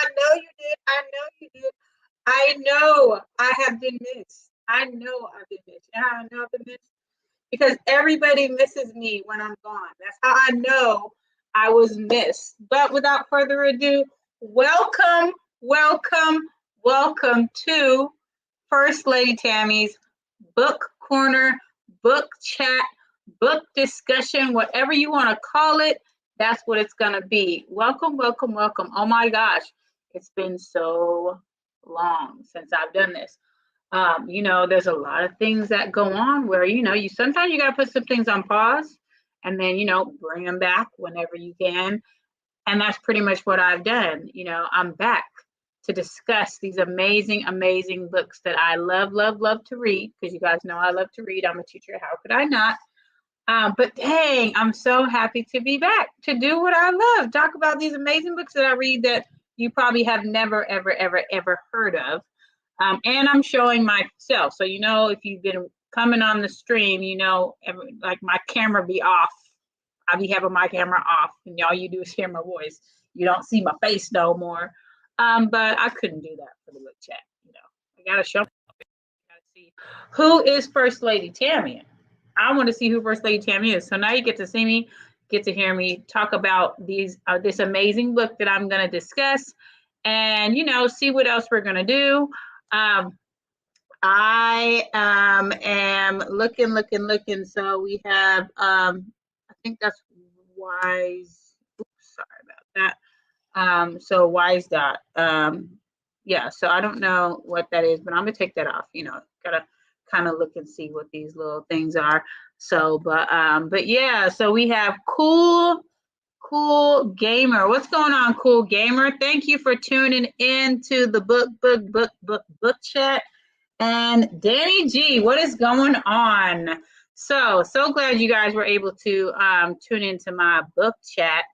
I know you did. I know you did. I know I have been missed. I know I've been missed. And how I know I've been missed? Because everybody misses me when I'm gone. That's how I know I was missed. But without further ado, welcome, welcome, welcome to First Lady Tammy's book corner, book chat, book discussion, whatever you want to call it. That's what it's going to be. Welcome, welcome, welcome. Oh my gosh, it's been so long since I've done this. There's a lot of things that go on where, you sometimes you got to put some things on pause and then, bring them back whenever you can. And that's pretty much what I've done. I'm back to discuss these amazing, amazing books that I love, love, love to read, because you guys know I love to read. I'm a teacher. How could I not? But dang, I'm so happy to be back to do what I love. Talk about these amazing books that I read that you probably have never, ever, ever, ever heard of. And I'm showing myself. So, if you've been coming on the stream, like my camera be off. I'll be having my camera off, and all you do is hear my voice. You don't see my face no more. But I couldn't do that for the book chat. I got to show. I got to see who is First Lady Tammy. I want to see who First Lady Tammy is. So now you get to see me, get to hear me talk about this amazing book that I'm going to discuss, and see what else we're going to do. I am looking. So we have, I think that's Wise. Oops, sorry about that. So Wise Dot. Yeah. So I don't know what that is, but I'm gonna take that off. Gotta kind of look and see what these little things are. So, but yeah. So we have Cool Gamer. What's going on, Cool Gamer? Thank you for tuning in to the book chat. And Danny G, what is going on? So glad you guys were able to tune into my book chat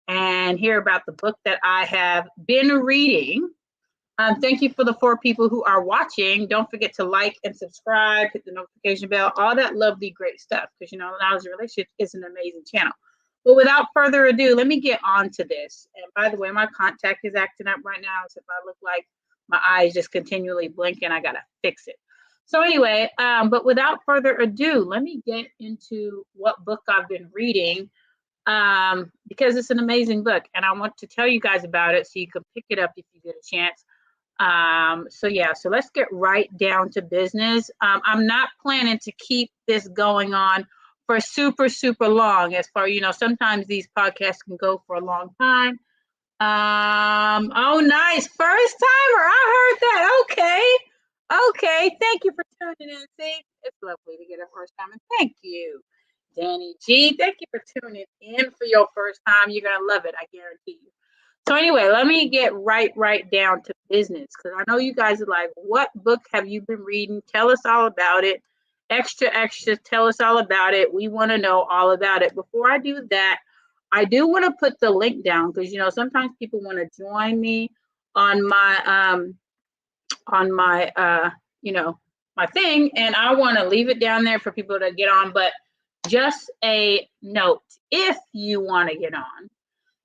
and hear about the book that I have been reading. Thank you for the 4 people who are watching. Don't forget to like and subscribe, hit the notification bell, all that lovely, great stuff, because Knowledge and Relationships is an amazing channel. But without further ado, let me get on to this. And by the way, my contact is acting up right now. So if I look like my eyes just continually blinking, I got to fix it. So anyway, but without further ado, let me get into what book I've been reading, because it's an amazing book. And I want to tell you guys about it so you can pick it up if you get a chance. So let's get right down to business. I'm not planning to keep this going on for super, super long. As far, sometimes these podcasts can go for a long time. Oh, nice. First timer. I heard that. Okay. Thank you for tuning in. See, it's lovely to get a first time. And thank you, Danny G. Thank you for tuning in for your first time. You're going to love it. I guarantee you. So anyway, let me get right down to business, because I know you guys are like, what book have you been reading? Tell us all about it. Extra, tell us all about it. We want to know all about it. Before I do that, I do want to put the link down, because sometimes people want to join me on my my thing, and I want to leave it down there for people to get on. But just a note, if you want to get on,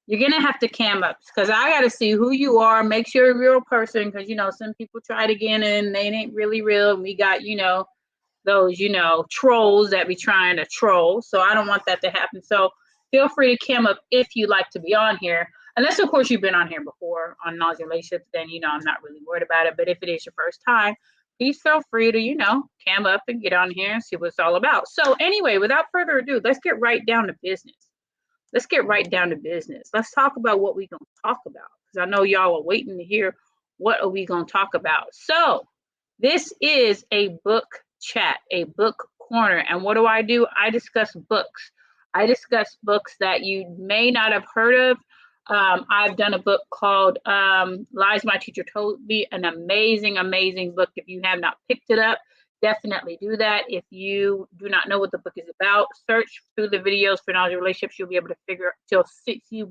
you're going to have to cam up, because I got to see who you are, make sure you're a real person, because, some people try it again and they ain't really real. And we got, those, trolls that be trying to troll. So I don't want that to happen. So feel free to cam up if you'd like to be on here. Unless, of course, you've been on here before on Knowledge and Relationships, then, I'm not really worried about it. But if it is your first time, please feel free to, cam up and get on here and see what it's all about. So anyway, without further ado, let's get right down to business. Let's talk about what we're going to talk about, because I know y'all are waiting to hear what are we going to talk about. So this is a book chat, a book corner. And what do? I discuss books. I discuss books that you may not have heard of. I've done a book called Lies My Teacher Told Me, an amazing, amazing book. If you have not picked it up, definitely do that. If you do not know what the book is about, search through the videos for Knowledge and Relationships. You'll be able to see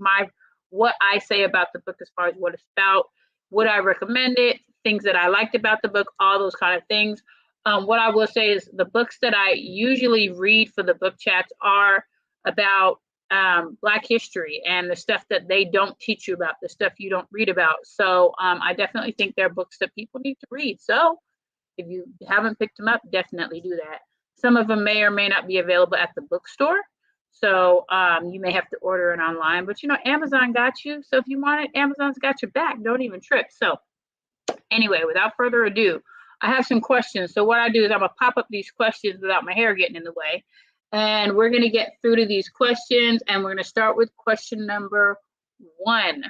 what I say about the book as far as what it's about, would I recommend it, things that I liked about the book, all those kind of things. What I will say is the books that I usually read for the book chats are about Black history and the stuff that they don't teach you about, the stuff you don't read about. So I definitely think they're books that people need to read. So if you haven't picked them up, definitely do that. Some of them may or may not be available at the bookstore. So you may have to order it online, but you know, Amazon got you. So if you want it, Amazon's got your back. Don't even trip. So anyway, without further ado, I have some questions. So what I do is I'm gonna pop up these questions without my hair getting in the way. And we're gonna get through to these questions, and we're gonna start with question number 1.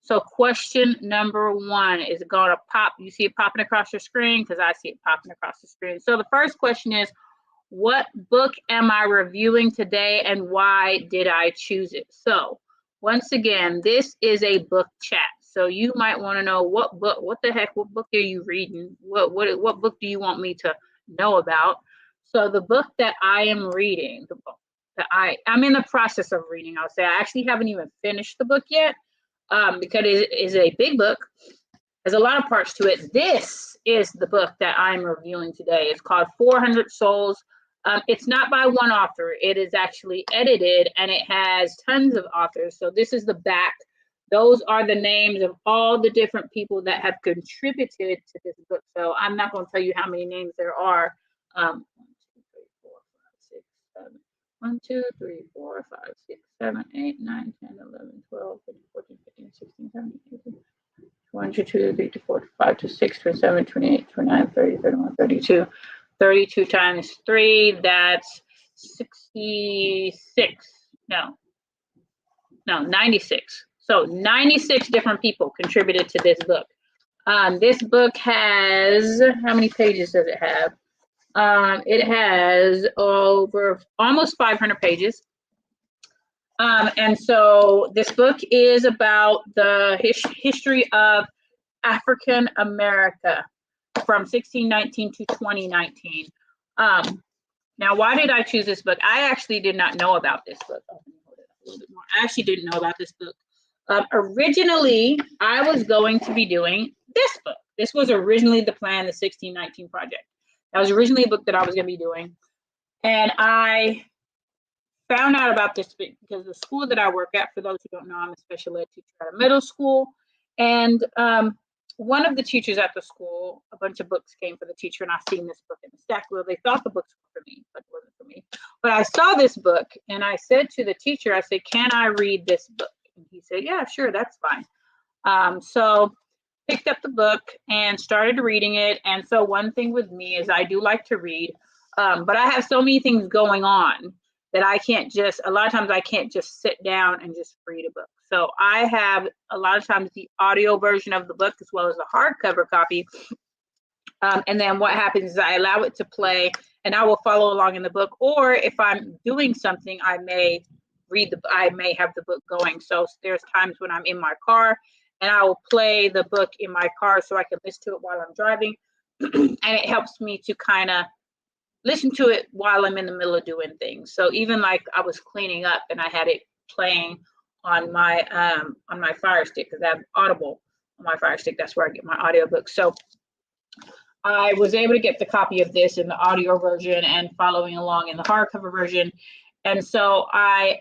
So question number 1 is gonna pop. You see it popping across your screen because I see it popping across the screen. So the first question is, what book am I reviewing today and why did I choose it? So once again, this is a book chat. So you might want to know what book, what book are you reading? What book do you want me to know about? So the book that I am reading, the book that I'm in the process of reading, I'll say, I actually haven't even finished the book yet because it is a big book. There's a lot of parts to it. This is the book that I'm reviewing today. It's called 400 Souls. It's not by one author. It is actually edited, and it has tons of authors. So this is the back. Those are the names of all the different people that have contributed to this book. So I'm not going to tell you how many names there are. 1, 2, 3, 4, 5, 6, 7, 8, 9, 10, 11, 12, 13, 14, 15, 16, 17, 18, 1, 2, 3, 4, 5, 6, 27, 28, 29, 30, 31, 32. 32 times 3, that's 66. No, 96. So 96 different people contributed to this book. This book has, how many pages does it have? It has over almost 500 pages. And so this book is about the history of African America from 1619 to 2019. Now, why did I choose this book? I actually did not know about this book. I actually didn't know about this book. Originally, I was going to be doing this book. This was originally the plan, the 1619 project. That was originally a book that I was going to be doing. And I found out about this because the school that I work at, for those who don't know, I'm a special ed teacher at a middle school. And one of the teachers at the school, a bunch of books came for the teacher, and I seen this book in the stack. Well, they thought the books were for me, but it wasn't for me. But I saw this book, and I said to the teacher, I said, "Can I read this book?" And he said, "Yeah, sure, that's fine." So picked up the book and started reading it. And so one thing with me is I do like to read, but I have so many things going on that I can't just, a lot of times I can't just sit down and just read a book. So I have a lot of times the audio version of the book as well as the hardcover copy. And then what happens is I allow it to play and I will follow along in the book. Or if I'm doing something, I may have the book going. So there's times when I'm in my car and I will play the book in my car so I can listen to it while I'm driving. And it helps me to kind of listen to it while I'm in the middle of doing things. So even like I was cleaning up and I had it playing on my Fire Stick, because I have Audible on my Fire Stick. That's where I get my audiobooks. So I was able to get the copy of this in the audio version and following along in the hardcover version. And so I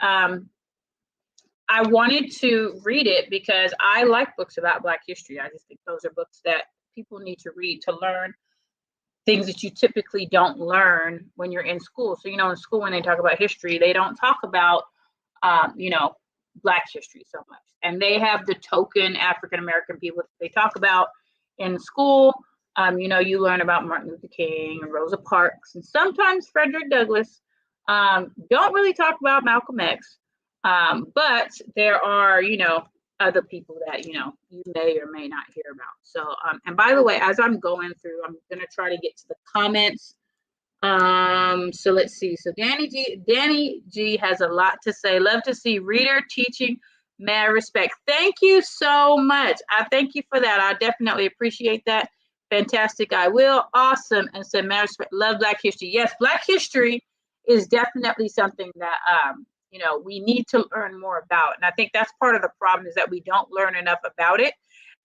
wanted to read it because I like books about Black history. I just think those are books that people need to read to learn things that you typically don't learn when you're in school. So, in school, when they talk about history, they don't talk about, Black history so much. And they have the token African-American people that they talk about in school. You learn about Martin Luther King and Rosa Parks and sometimes Frederick Douglass. Don't really talk about Malcolm X. But there are, other people that, you may or may not hear about. So, and by the way, as I'm going through, I'm going to try to get to the comments. So let's see. So Danny G has a lot to say. Love to see reader teaching, mad respect. Thank you so much. I thank you for that. I definitely appreciate that. Fantastic. I will. Awesome. And so mad respect. Love Black history. Yes, Black history is definitely something that, we need to learn more about. And I think that's part of the problem is that we don't learn enough about it.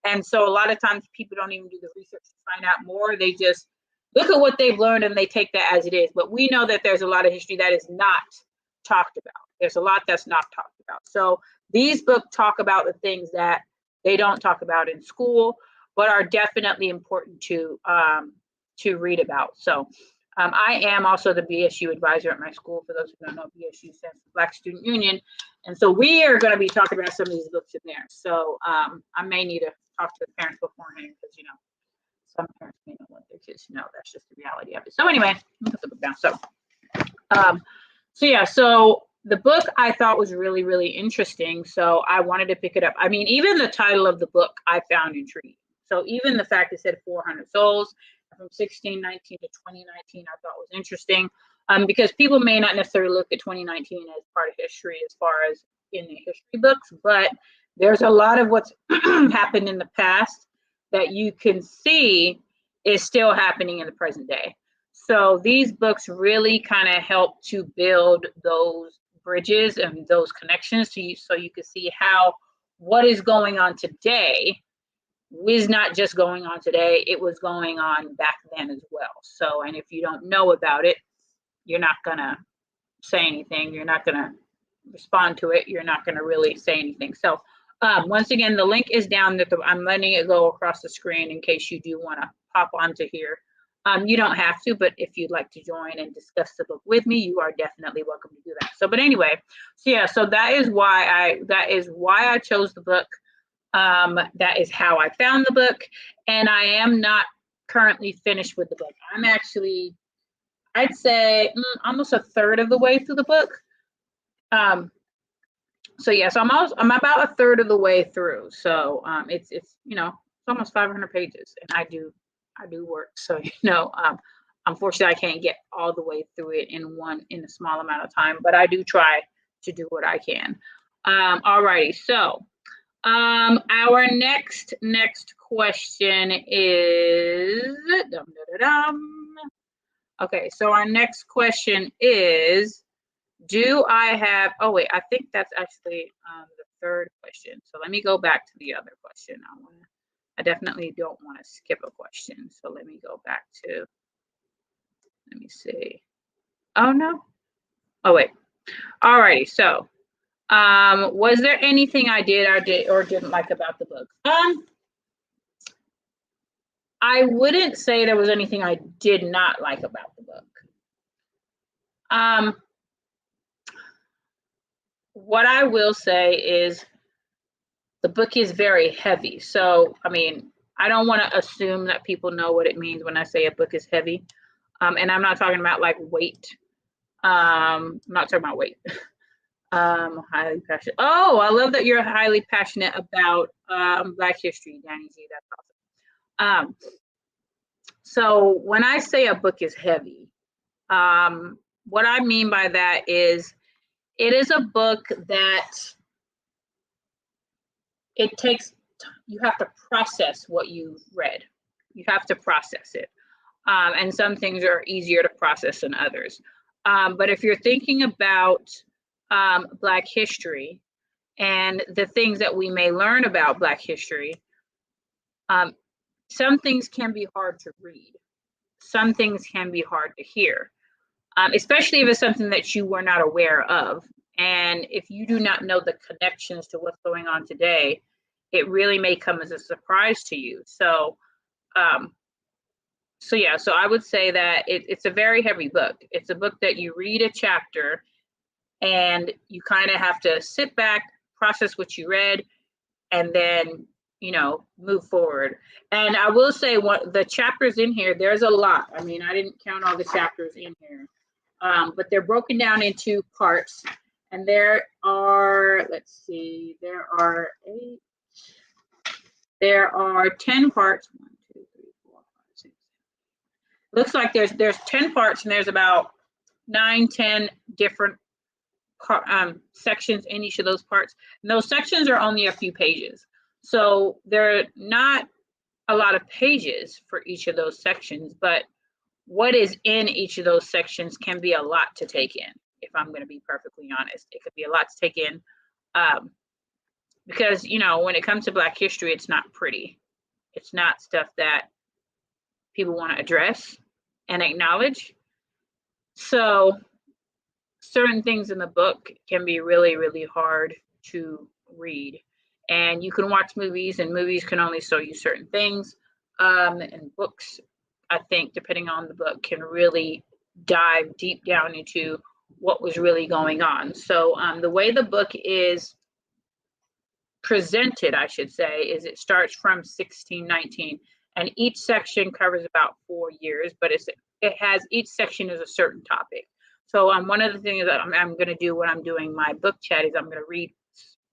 And so a lot of times people don't even do the research to find out more. They just look at what they've learned and they take that as it is. But we know that there's a lot of history that is not talked about. There's a lot that's not talked about. So these books talk about the things that they don't talk about in school, but are definitely important to read about. So I am also the BSU advisor at my school. For those who don't know, BSU stands for Black Student Union. And so we are going to be talking about some of these books in there. So I may need to talk to the parents beforehand because, you know, some parents may not want their kids to know. That's just the reality of it. So anyway, let me put the book down. So yeah, so the book I thought was really, really interesting. So I wanted to pick it up. I mean, even the title of the book I found intriguing. So even the fact it said 400 souls from 1619 to 2019, I thought was interesting, because people may not necessarily look at 2019 as part of history as far as in the history books, but there's a lot of what's happened in the past that you can see is still happening in the present day. So these books really kind of help to build those bridges and those connections to you, so you can see how what is going on today was not just going on today, it was going on back then as well. So, and if you don't know about it, you're not gonna say anything, you're not gonna respond to it, you're not gonna really say anything. So once again, the link is down there. I'm letting it go across the screen in case you do want to pop onto here. You don't have to, but if you'd like to join and discuss the book with me, you are definitely welcome to do that. So, but anyway, so yeah, so that is why I chose the book. That is how I found the book, and I am not currently finished with the book. I'm actually, I'd say, almost a third of the way through the book. So yeah, so I'm about a third of the way through. So it's you know, it's almost 500 pages, and I do work. So you know, unfortunately, I can't get all the way through it in a small amount of time, but I do try to do what I can. Alrighty, so our next question is okay. So our next question is, do I have, oh wait, I think that's actually the third question. So let me go back to the other question. I definitely don't want to skip a question. So let me go back to, let me see. Oh no. Oh wait. Alrighty. So was there anything I did or didn't like about the book? I wouldn't say there was anything I did not like about the book. What I will say is the book is very heavy. So, I mean, I don't want to assume that people know what it means when I say a book is heavy. And I'm not talking about like weight. I'm not talking about weight. Highly passionate. Oh, I love that you're highly passionate about Black history, Danny G. That's awesome. So when I say a book is heavy, what I mean by that is it is a book that it takes, you have to process what you've read. You have to process it. And some things are easier to process than others. But if you're thinking about Black history and the things that we may learn about Black history, some things can be hard to read. Some things can be hard to hear, especially if it's something that you were not aware of. And if you do not know the connections to what's going on today, it really may come as a surprise to you. So, so yeah, so I would say that it's a very heavy book. It's a book that you read a chapter and you kind of have to sit back, process what you read, and then, you know, move forward. And I will say, what the chapters in here, there's a lot. I mean, I didn't count all the chapters in here, but they're broken down into parts. And there are, let's see, there are 10 parts. 1, 2, 3, 4, 5, 6. Looks like there's 10 parts, and there's about 9, 10 different sections in each of those parts. And those sections are only a few pages. So there are not a lot of pages for each of those sections, but what is in each of those sections can be a lot to take in. If I'm going to be perfectly honest, it could be a lot to take in, because, you know, when it comes to Black history, it's not pretty. It's not stuff that people want to address and acknowledge. So certain things in the book can be really, really hard to read. And you can watch movies, and movies can only show you certain things. And books, I think, depending on the book, can really dive deep down into what was really going on. So the way the book is presented, I should say, is it starts from 1619, and each section covers about 4 years, but it has, each section is a certain topic. So one of the things that I'm going to do when I'm doing my book chat is I'm going to read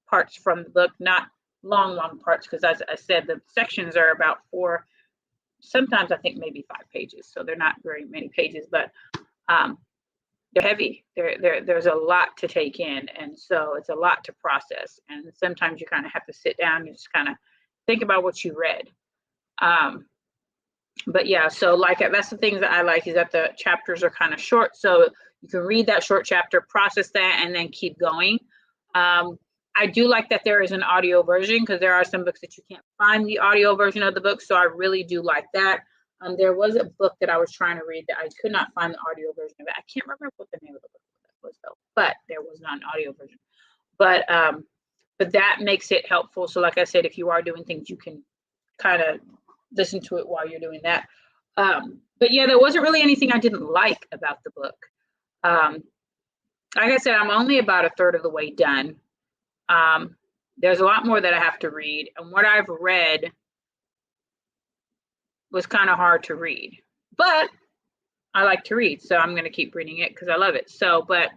parts from the book, not long parts, because as I said, the sections are about 4, sometimes I think maybe 5 pages, so they're not very many pages, but they're heavy. There's a lot to take in, and so it's a lot to process. And sometimes you kind of have to sit down and just kind of think about what you read. But yeah, so like that's the things that I like, is that the chapters are kind of short, so you can read that short chapter, process that, and then keep going. I do like that there is an audio version, because there are some books that you can't find the audio version of the book, so I really do like that. There was a book that I was trying to read that I could not find the audio version of it. I can't remember what the name of the book was though, but there was not an audio version. But that makes it helpful. So like I said, if you are doing things, you can kind of listen to it while you're doing that. But yeah, there wasn't really anything I didn't like about the book. Like I said, I'm only about a third of the way done. There's a lot more that I have to read, and what I've read was kind of hard to read, but I like to read, so I'm going to keep reading it because I love it. So, but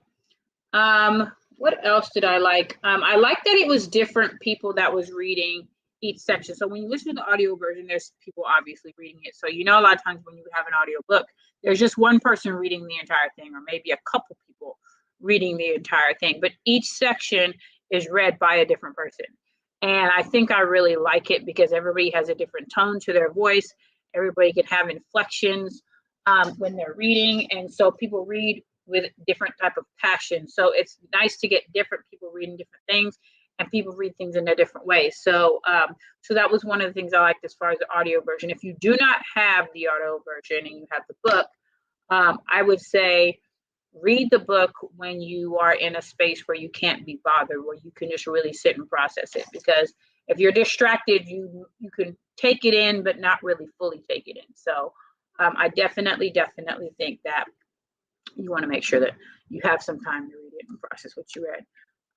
what else did I like? I like that it was different people that was reading each section. So when you listen to the audio version, there's people obviously reading it. So a lot of times when you have an audio book, there's just one person reading the entire thing, or maybe a couple people reading the entire thing. But each section is read by a different person. And I think I really like it because everybody has a different tone to their voice. Everybody can have inflections when they're reading. And so people read with different type of passion. So it's nice to get different people reading different things, and people read things in a different way. So so that was one of the things I liked as far as the audio version. If you do not have the audio version and you have the book, I would say read the book when you are in a space where you can't be bothered, where you can just really sit and process it. Because if you're distracted, you can take it in, but not really fully take it in. So I definitely think that you want to make sure that you have some time to read it and process what you read.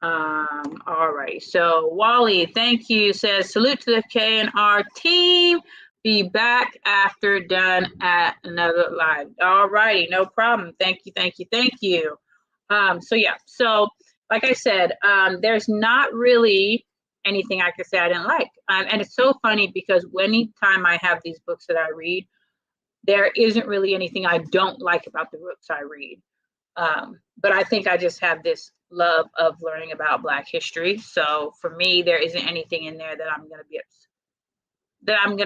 All right. So Wally, thank you, says salute to the K&R team. Be back after done at another live. All righty, no problem. Thank you. So yeah, so like I said, there's not really anything I could say I didn't like. And it's so funny because anytime I have these books that I read, there isn't really anything I don't like about the books I read. But I think I just have this love of learning about Black history. So for me, there isn't anything in there that I'm going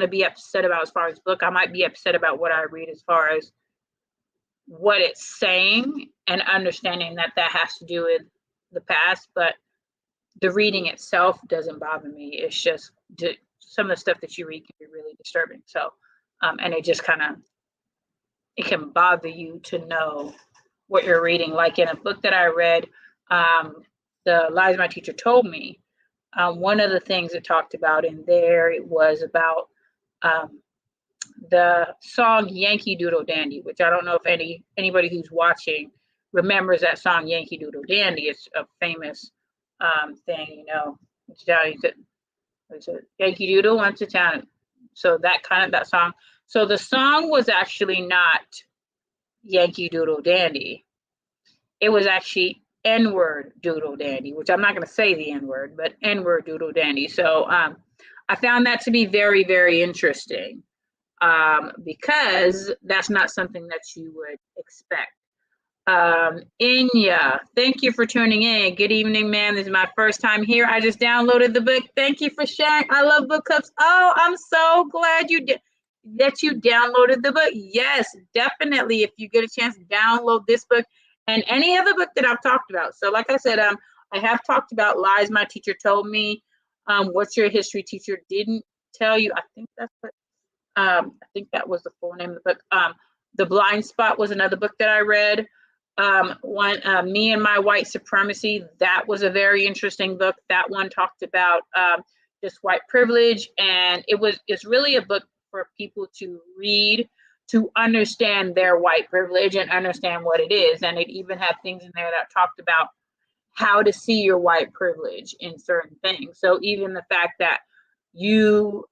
to be upset about as far as book. I might be upset about what I read as far as what it's saying, and understanding that has to do with the past, but the reading itself doesn't bother me. It's just some of the stuff that you read can be really disturbing. So, and it just it can bother you to know what you're reading. Like in a book that I read, The Lies My Teacher Told Me, one of the things it talked about in there, it was about the song Yankee Doodle Dandy, which I don't know if anybody who's watching remembers that song Yankee Doodle Dandy. It's a famous thing, it's a Yankee Doodle went to town. So that song. So the song was actually not Yankee Doodle Dandy. It was actually N-word Doodle Dandy, which I'm not going to say the N-word, but N-word Doodle Dandy. So I found that to be very, very interesting, because that's not something that you would expect. Inya, thank you for tuning in. Good evening, ma'am. This is my first time here. I just downloaded the book. Thank you for sharing. I love book clubs. Oh, I'm so glad that you downloaded the book. Yes, definitely. If you get a chance, download this book and any other book that I've talked about. So like I said, I have talked about Lies My Teacher Told Me. What Your History Teacher Didn't Tell You. I think that was the full name of the book. The Blind Spot was another book that I read. Me and My White Supremacy, that was a very interesting book. That one talked about just white privilege, and it's really a book for people to read to understand their white privilege and understand what it is. And it even had things in there that talked about how to see your white privilege in certain things. So even the fact that you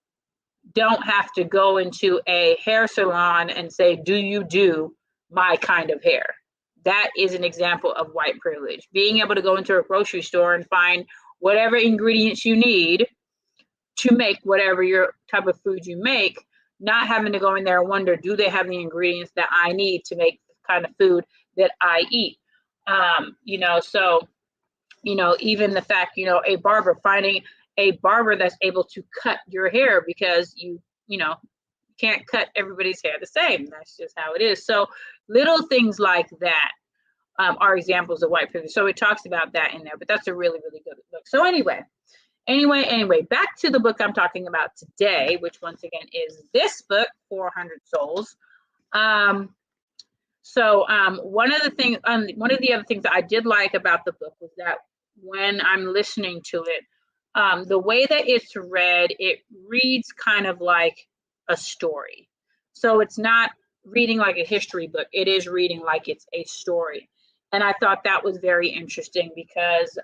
don't have to go into a hair salon and say, do you do my kind of hair? That is an example of white privilege. Being able to go into a grocery store and find whatever ingredients you need to make whatever your type of food you make, not having to go in there and wonder, do they have the ingredients that I need to make the kind of food that I eat? Even the fact, finding a barber that's able to cut your hair, because you can't cut everybody's hair the same. That's just how it is. So little things like that are examples of white privilege. So it talks about that in there, but that's a really, really good book. So anyway, back to the book I'm talking about today, which once again is this book, 400 Souls. One of the other things that I did like about the book was that when I'm listening to it, the way that it's read, it reads kind of like a story. So it's not reading like a history book. It is reading like it's a story. And I thought that was very interesting because,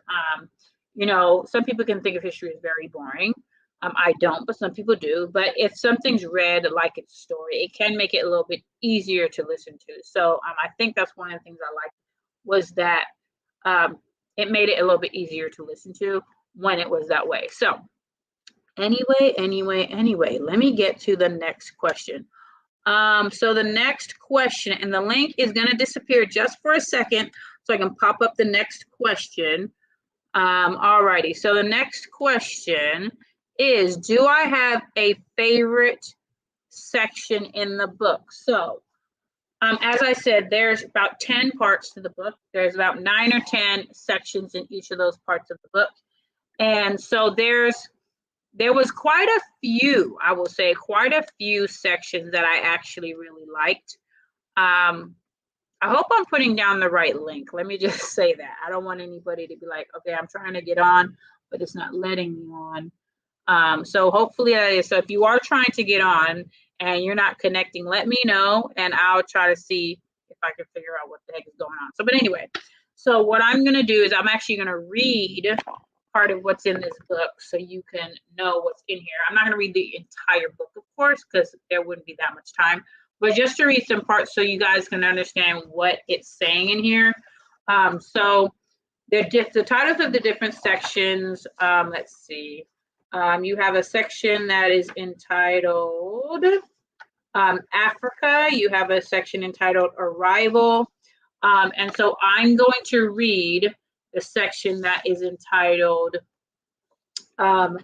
some people can think of history as very boring. I don't, but some people do. But if something's read like it's a story, it can make it a little bit easier to listen to. So I think that's one of the things I liked, was that it made it a little bit easier to listen to when it was that way. So anyway, let me get to the next question. So the next question, and the link is going to disappear just for a second so I can pop up the next question. Alrighty, so the next question is, do I have a favorite section in the book? So as I said, there's about 10 parts to the book. There's about 9 or 10 sections in each of those parts of the book. And so there was quite a few, I will say, quite a few sections that I actually really liked. I hope I'm putting down the right link. Let me just say that. I don't want anybody to be like, okay, I'm trying to get on, but it's not letting me on. So hopefully that is. So if you are trying to get on and you're not connecting, let me know, and I'll try to see if I can figure out what the heck is going on. So, but anyway, so what I'm going to do is I'm actually going to read part of what's in this book so you can know what's in here. I'm not going to read the entire book, of course, because there wouldn't be that much time, but just to read some parts so you guys can understand what it's saying in here. So the titles of the different sections, let's see. You have a section that is entitled Africa. You have a section entitled Arrival. And so I'm going to read the section that is entitled, well,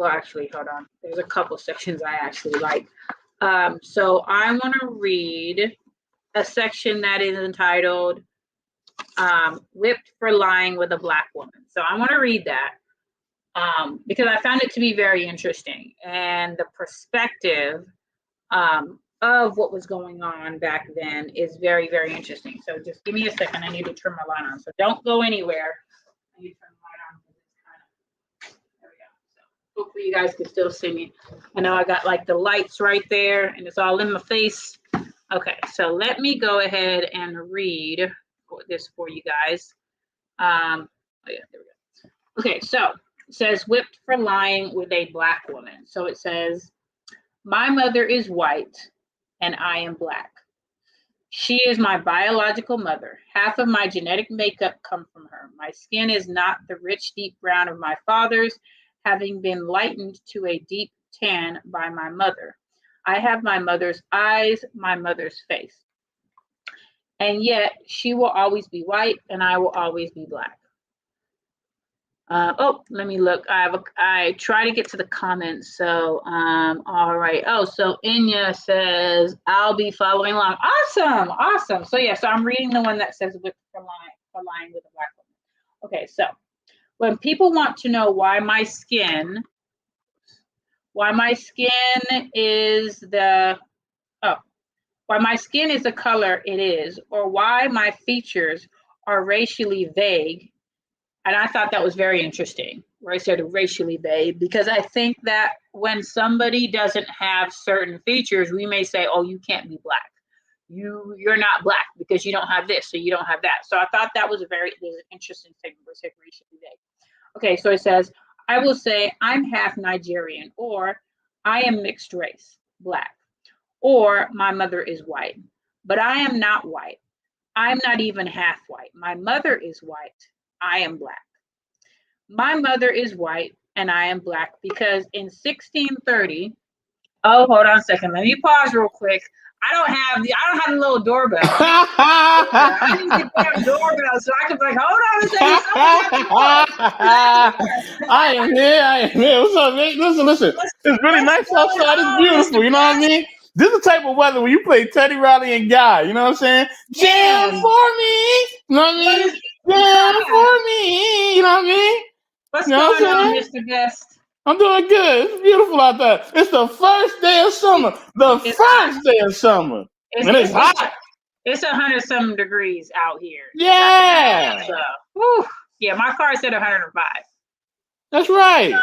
actually, hold on. There's a couple sections I actually like. So I want to read a section that is entitled Whipped for Lying with a Black Woman. So I want to read that because I found it to be very interesting, and the perspective of what was going on back then is very, very interesting. So just give me a second. I need to turn my light on. So don't go anywhere. I need to turn the light on because it's kind of, there we go. So hopefully you guys can still see me. I know I got like the lights right there and it's all in my face. Okay, so let me go ahead and read this for you guys. Oh yeah, there we go. Okay, so it says whipped for lying with a black woman. So it says, my mother is white and I am black. She is my biological mother. Half of my genetic makeup comes from her. My skin is not the rich, deep brown of my father's, having been lightened to a deep tan by my mother. I have my mother's eyes, my mother's face. And yet she will always be white and I will always be black. Let me look. I try to get to the comments. So, all right. Oh, so Inya says, I'll be following along. Awesome. So yeah, so I'm reading the one that says whipped for lying with a black woman. Okay, so when people want to know why my skin is why my skin is the color it is, or why my features are racially vague. And I thought that was very interesting, where I said racially vague, because I think that when somebody doesn't have certain features, we may say, oh, you can't be black. You're not black because you don't have this, so you don't have that. So I thought that was a very interesting thing where it said racially vague. Okay, so it says, I will say I'm half Nigerian, or I am mixed race, black, or my mother is white, but I am not white. I'm not even half white. My mother is white. I am black. My mother is white and I am black because in 1630, oh, hold on a second. Let me pause real quick. I don't have the little doorbell. I need to get that doorbell so I can be like, hold on a second. I am here. What's up, Nate? Listen. It's really nice outside. It's beautiful. You know what I mean? This is the type of weather where you play Teddy Riley and Guy. You know what I'm saying? Jam for me. You know what I mean? Jam for me. You know what I mean? What's going on, Mr. Guest? I'm doing good. It's beautiful out there. It's the first day of summer. First day of summer. And it's hot. It's 100-some degrees out here. Yeah. So, yeah, my car said 105. That's right.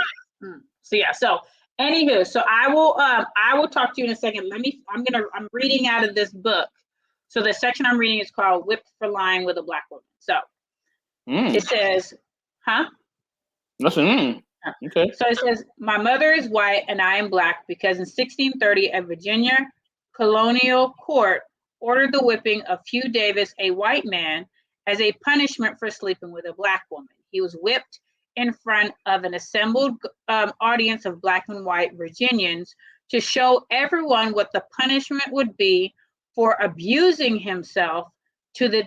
So yeah. So anywho, so I will talk to you in a second. I'm reading out of this book. So the section I'm reading is called "Whipped for Lying with a Black Woman." So it says, huh? Okay. So it says, my mother is white and I am black because in 1630, a Virginia colonial court ordered the whipping of Hugh Davis, a white man, as a punishment for sleeping with a black woman. He was whipped in front of an assembled audience of black and white Virginians to show everyone what the punishment would be for abusing himself to the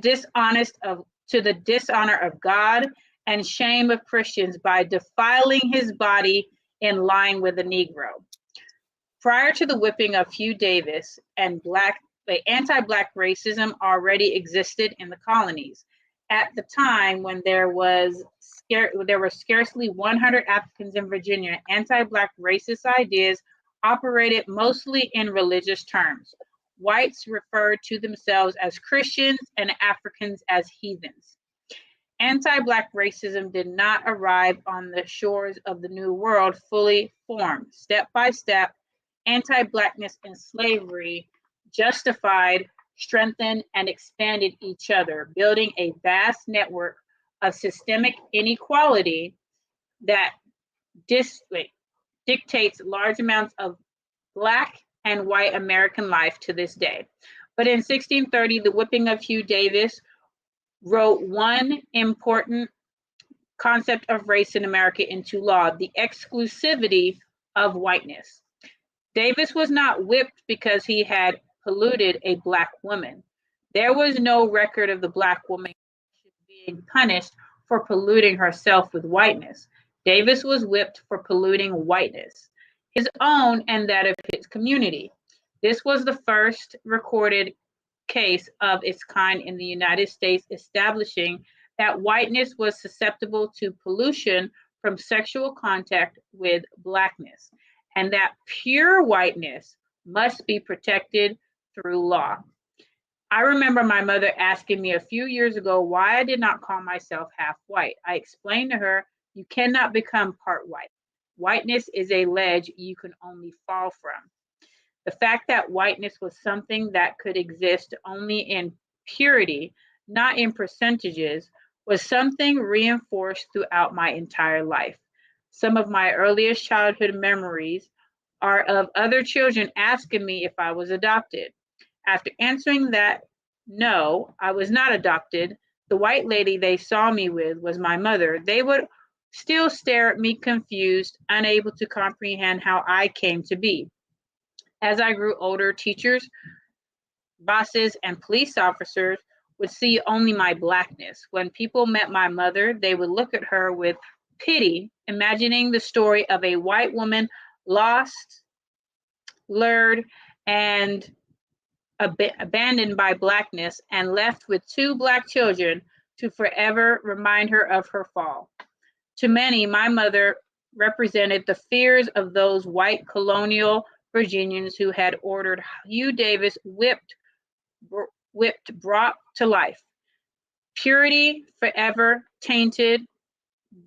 dishonor of God and shame of Christians by defiling his body in lying with a Negro. Prior to the whipping of Hugh Davis, anti-black racism already existed in the colonies. At the time when there were scarcely 100 Africans in Virginia, anti-black racist ideas operated mostly in religious terms. Whites referred to themselves as Christians and Africans as heathens. Anti-black racism did not arrive on the shores of the New World fully formed. Step by step, anti-blackness and slavery justified, strengthened, and expanded each other, building a vast network of systemic inequality that dictates large amounts of Black and white American life to this day. But in 1630, the whipping of Hugh Davis wrote one important concept of race in America into law: the exclusivity of whiteness. Davis was not whipped because he had polluted a Black woman. There was no record of the Black woman being punished for polluting herself with whiteness. Davis was whipped for polluting whiteness, his own and that of his community. This was the first recorded case of its kind in the United States, establishing that whiteness was susceptible to pollution from sexual contact with Blackness, and that pure whiteness must be protected through law. I remember my mother asking me a few years ago why I did not call myself half white. I explained to her, you cannot become part white. Whiteness is a ledge you can only fall from. The fact that whiteness was something that could exist only in purity, not in percentages, was something reinforced throughout my entire life. Some of my earliest childhood memories are of other children asking me if I was adopted. After answering that no, I was not adopted, the white lady they saw me with was my mother, they would still stare at me confused, unable to comprehend how I came to be. As I grew older, teachers, bosses, and police officers would see only my Blackness. When people met my mother, they would look at her with pity, imagining the story of a white woman lost, lured, and abandoned by Blackness and left with two Black children to forever remind her of her fall. To many, my mother represented the fears of those white colonial Virginians who had ordered Hugh Davis whipped brought to life. Purity forever tainted,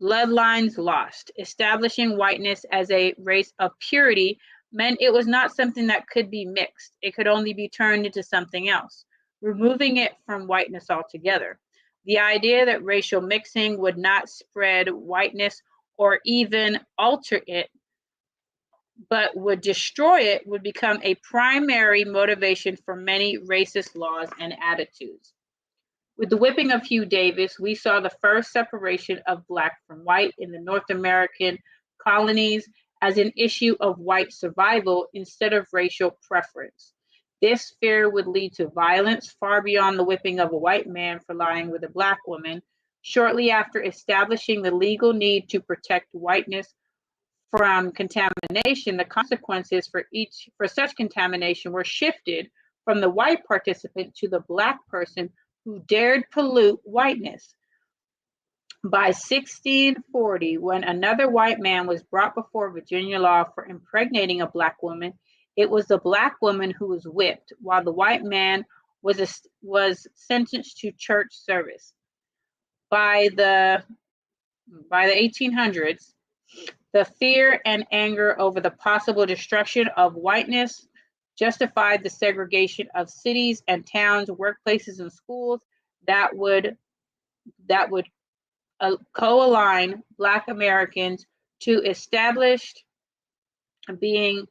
bloodlines lost. Establishing whiteness as a race of purity meant it was not something that could be mixed. It could only be turned into something else, removing it from whiteness altogether. The idea that racial mixing would not spread whiteness or even alter it, but would destroy it, would become a primary motivation for many racist laws and attitudes. With the whipping of Hugh Davis, we saw the first separation of Black from white in the North American colonies as an issue of white survival instead of racial preference. This fear would lead to violence far beyond the whipping of a white man for lying with a Black woman. Shortly after establishing the legal need to protect whiteness from contamination, the consequences for such contamination were shifted from the white participant to the Black person who dared pollute whiteness. By 1640, when another white man was brought before Virginia law for impregnating a Black woman, it was the Black woman who was whipped, while the white man was sentenced to church service. By the 1800s, the fear and anger over the possible destruction of whiteness justified the segregation of cities and towns, workplaces, and schools that would co-align Black Americans to established being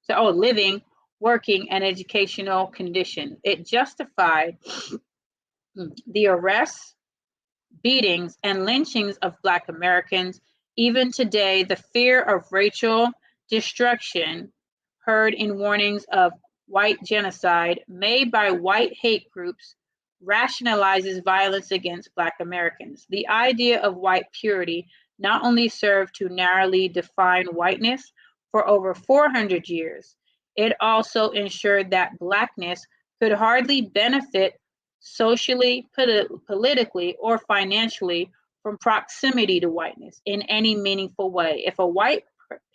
living, working, and educational conditions. It justified the arrests, beatings, and lynchings of Black Americans. Even today, the fear of racial destruction heard in warnings of white genocide made by white hate groups rationalizes violence against Black Americans. The idea of white purity not only served to narrowly define whiteness for over 400 years, it also ensured that Blackness could hardly benefit socially, politically, or financially from proximity to whiteness in any meaningful way. If a white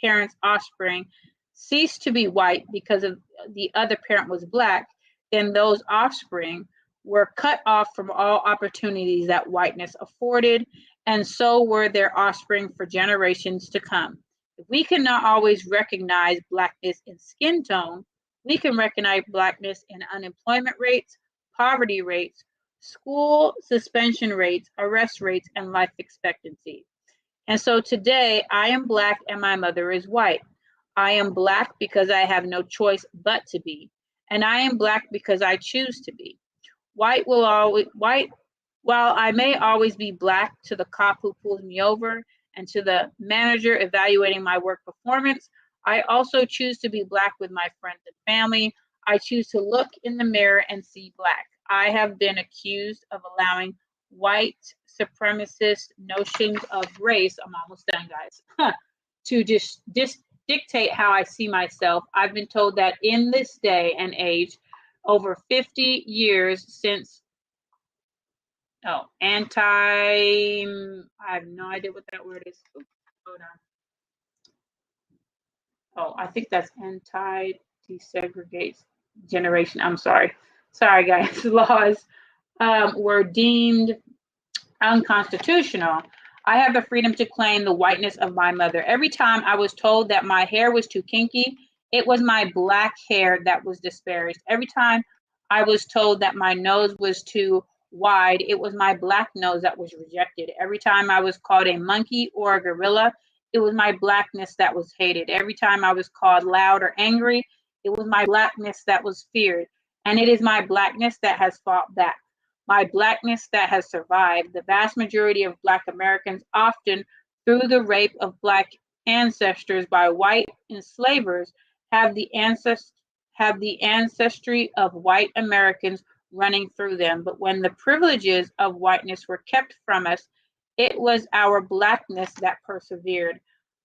parent's offspring ceased to be white because of the other parent was Black, then those offspring were cut off from all opportunities that whiteness afforded, and so were their offspring for generations to come. If we cannot always recognize Blackness in skin tone, we can recognize Blackness in unemployment rates, poverty rates, school suspension rates, arrest rates, and life expectancy. And so today, I am Black and my mother is white. I am Black because I have no choice but to be, and I am Black because I choose to be. While I may always be Black to the cop who pulls me over and to the manager evaluating my work performance, I also choose to be Black with my friends and family. I choose to look in the mirror and see Black. I have been accused of allowing white supremacist notions of race, I'm almost done, guys, to just dictate how I see myself. I've been told that in this day and age, over 50 years since, I have no idea what that word is. Oops, hold on. I think that's anti-desegregate generation. I'm sorry. Sorry, guys. Laws were deemed unconstitutional. I have the freedom to claim the whiteness of my mother. Every time I was told that my hair was too kinky, it was my Black hair that was disparaged. Every time I was told that my nose was too wide, it was my Black nose that was rejected. Every time I was called a monkey or a gorilla, it was my Blackness that was hated. Every time I was called loud or angry, it was my Blackness that was feared. And it is my Blackness that has fought back. My Blackness that has survived. The vast majority of Black Americans, often through the rape of Black ancestors by white enslavers, have the ancestry of white Americans running through them. But when the privileges of whiteness were kept from us, it was our Blackness that persevered.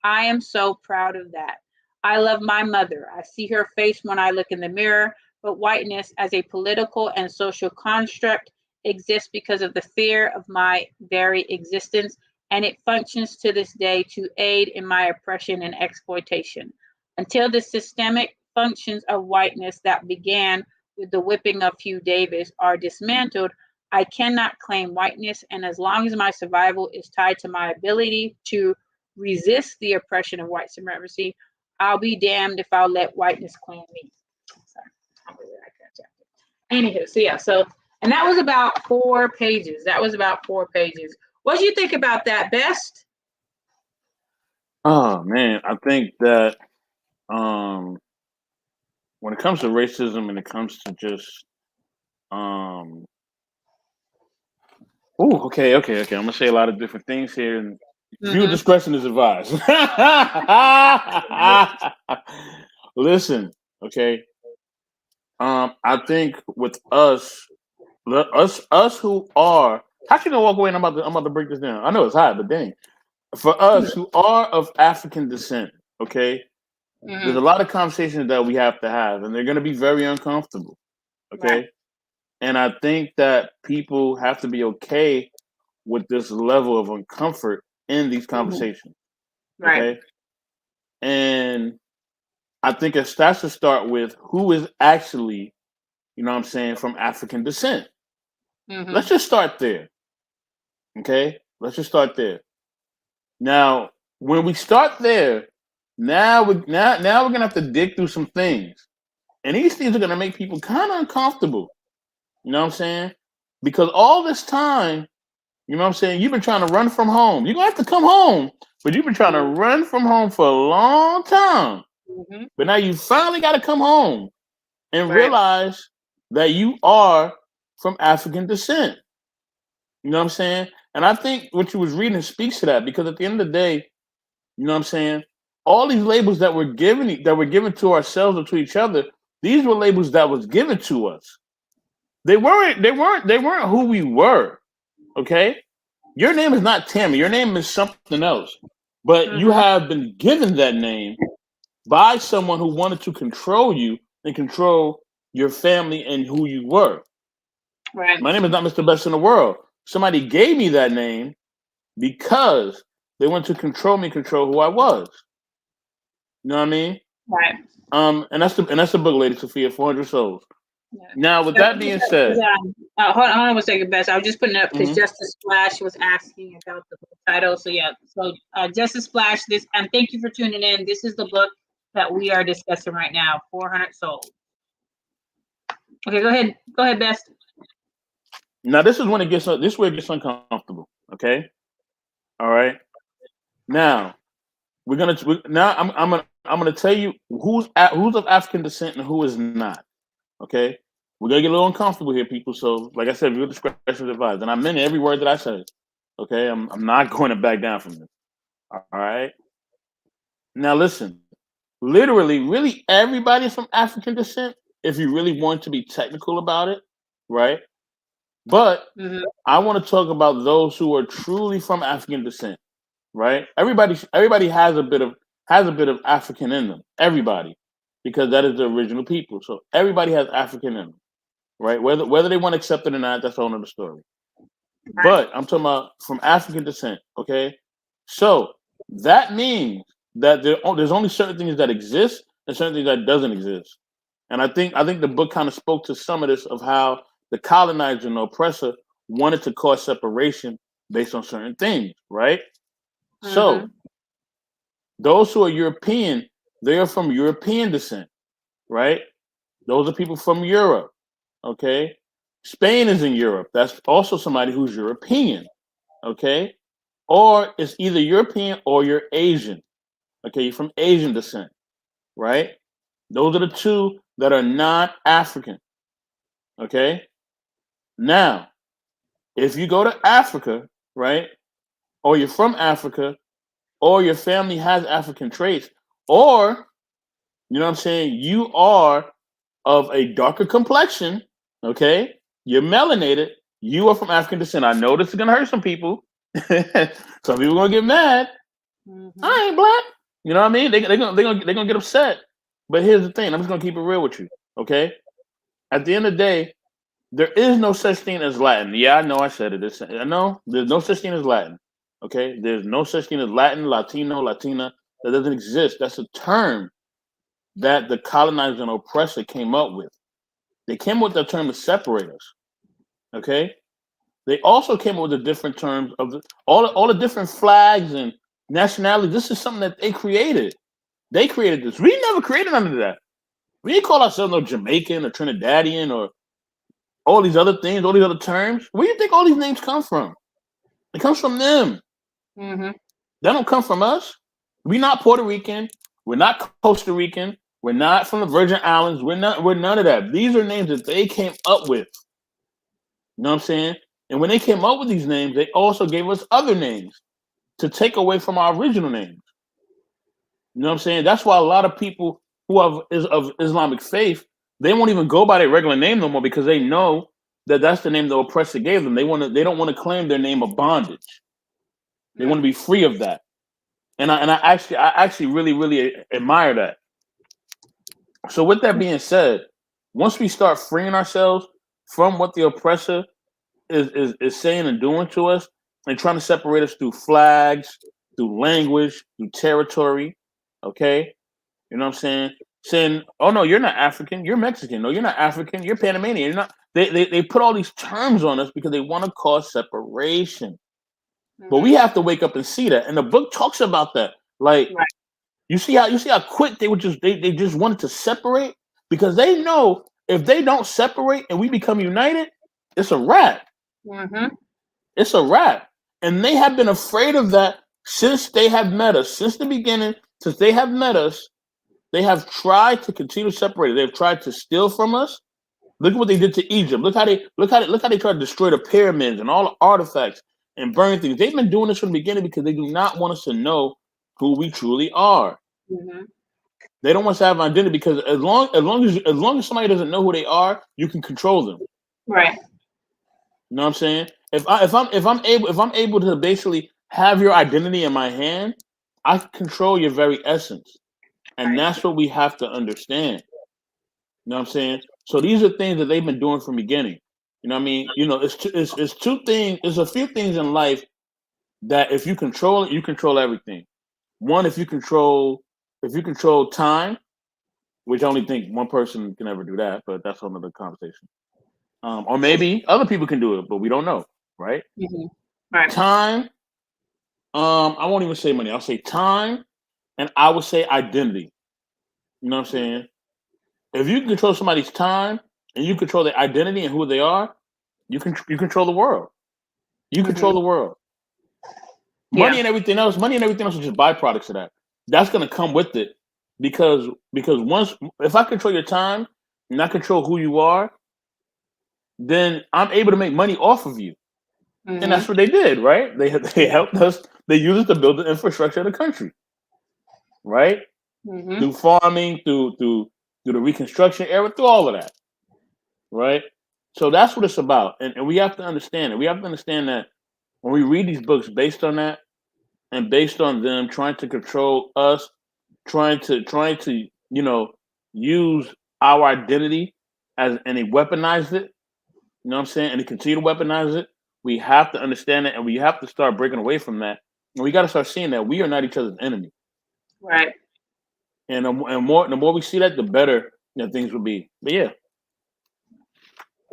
I am so proud of that. I love my mother. I see her face when I look in the mirror, but whiteness as a political and social construct exists because of the fear of my very existence, and it functions to this day to aid in my oppression and exploitation. Until the systemic functions of whiteness that began with the whipping of Hugh Davis are dismantled, I cannot claim whiteness, and as long as my survival is tied to my ability to resist the oppression of white supremacy, I'll be damned if I'll let whiteness claim me. Sorry, I don't really like that chapter. Anywho, so yeah, and that was about 4 pages. What do you think about that, Best? Oh man, I think that when it comes to racism and it comes to just okay. I'm gonna say a lot of different things here, and viewer discretion is advised. Listen, okay. I think with us who are actually gonna walk away, and I'm about to break this down. I know it's hot, but dang, for us who are of African descent, okay, there's a lot of conversations that we have to have, and they're gonna be very uncomfortable, okay. Right. And I think that people have to be okay with this level of uncomfort in these conversations. Right. Okay. And I think it starts to start with who is actually, you know what I'm saying, from African descent. Let's just start there. Okay. Let's just start there. Now, when we start there, now we're gonna have to dig through some things. And these things are gonna make people kind of uncomfortable. You know what I'm saying? Because all this time, you know what I'm saying, you've been trying to run from home. You're going to have to come home, but you've been trying to run from home for a long time. But now you finally got to come home and realize that you are from African descent. You know what I'm saying? And I think what you was reading speaks to that, because at the end of the day, you know what I'm saying, all these labels that were given to ourselves or to each other, these were labels that was given to us. They weren't who we were. Okay? Your name is not Tammy. Your name is something else. But you have been given that name by someone who wanted to control you and control your family and who you were. Right. My name is not Mr. Best in the world. Somebody gave me that name because they wanted to control me, control who I was. You know what I mean? Right. And that's the book, Lady Sophia, 400 Souls. Yeah. Now, with that being said, hold on one second, Bess. I was just putting it up because Justice Splash was asking about the book title. So yeah, Justice Splash, and thank you for tuning in. This is the book that we are discussing right now, 400 Souls. Okay, go ahead, Bess. Now this is when it gets uncomfortable. Okay, all right. Now I'm gonna tell you who's of African descent and who is not. Okay, we're gonna get a little uncomfortable here, people. So, like I said, viewer discretion is advised, and I meant every word that I said. Okay, I'm not going to back down from this. All right. Now, listen. Literally, really, everybody from African descent, if you really want to be technical about it, right? But I want to talk about those who are truly from African descent, right? Everybody has a bit of African in them. Everybody, because that is the original people. So everybody has African in them, right? Whether they want to accept it or not, that's a whole other story. Right. But I'm talking about from African descent, okay? So that means that there's only certain things that exist and certain things that doesn't exist. And I think the book kind of spoke to some of this, of how the colonizer and the oppressor wanted to cause separation based on certain things, right? So those who are European, they are from European descent, right? Those are people from Europe, okay? Spain is in Europe. That's also somebody who's European, okay? Or it's either European or you're Asian, okay? You're from Asian descent, right? Those are the two that are not African, okay? Now, if you go to Africa, right, or you're from Africa, or your family has African traits, or, you know what I'm saying, you are of a darker complexion, okay, you're melanated, you are from African descent. I know this is gonna hurt some people. Some people are gonna get mad. I ain't black. You know what I mean? They're gonna get upset. But here's the thing, I'm just gonna keep it real with you, okay? At the end of the day, there is no such thing as Latin. Yeah, I know I said it. I know there's no such thing as Latin. Okay, there's no such thing as Latin, Latino, Latina. That doesn't exist. That's a term that the colonizer and oppressor came up with. They came up with the term to separate us. Okay. They also came up with the different terms of all the different flags and nationalities. This is something that they created. They created this. We never created none of that. We didn't call ourselves no Jamaican or Trinidadian or all these other things, all these other terms. Where do you think all these names come from? It comes from them. Mm-hmm. They don't come from us. We're not Puerto Rican. We're not Costa Rican. We're not from the Virgin Islands. We're none of that. These are names that they came up with. You know what I'm saying? And when they came up with these names, they also gave us other names to take away from our original names. You know what I'm saying? That's why a lot of people who is of Islamic faith, they won't even go by their regular name no more because they know that that's the name the oppressor gave them. They don't want to claim their name of bondage. They want to be free of that. And I actually really admire that. So with that being said, once we start freeing ourselves from what the oppressor is saying and doing to us and trying to separate us through flags, through language, through territory, okay? You know what I'm saying? Saying, oh no, you're not African, you're Mexican. No, you're not African, you're Panamanian. You're not. They put all these terms on us because they want to cause separation. Mm-hmm. But we have to wake up and see that. And the book talks about that. Like, right. you see how quick they just wanted to separate because they know if they don't separate and we become united, it's a wrap. Mm-hmm. It's a wrap. And they have been afraid of that since they have met us. Since the beginning, since they have met us, they have tried to continue to separate. They've tried to steal from us. Look at what they did to Egypt. Look how they tried to destroy the pyramids and all the artifacts and burn things. They've been doing this from the beginning because they do not want us to know who we truly are. Mm-hmm. They don't want us to have an identity because as long as somebody doesn't know who they are, you can control them. Right. You know what I'm saying? If I'm able to basically have your identity in my hand, I control your very essence. And that's what we have to understand. You know what I'm saying? So these are things that they've been doing from the beginning. You know what I mean? You know, it's two things. There's a few things in life that if you control it, you control everything. One, if you control time, which I only think one person can ever do that, but that's another conversation. Or maybe other people can do it, but we don't know, right? Mm-hmm. Right. Time. I won't even say money. I'll say time, and I would say identity. You know what I'm saying? If you can control somebody's time and you control their identity and who they are, you control the world. You control the world. Money and everything else is just byproducts of that. That's gonna come with it because once if I control your time and I control who you are, then I'm able to make money off of you. Mm-hmm. And that's what they did, right? They helped us. They used it to build the infrastructure of the country, right? Mm-hmm. Through farming, through the Reconstruction era, through all of that, right? So that's what it's about, and we have to understand it. We have to understand that when we read these books based on that, and based on them trying to control us, trying to use our identity and they weaponize it. You know what I'm saying? And they continue to weaponize it. We have to understand it, and we have to start breaking away from that. And we got to start seeing that we are not each other's enemy. Right. And the more we see that, the better things will be. But yeah.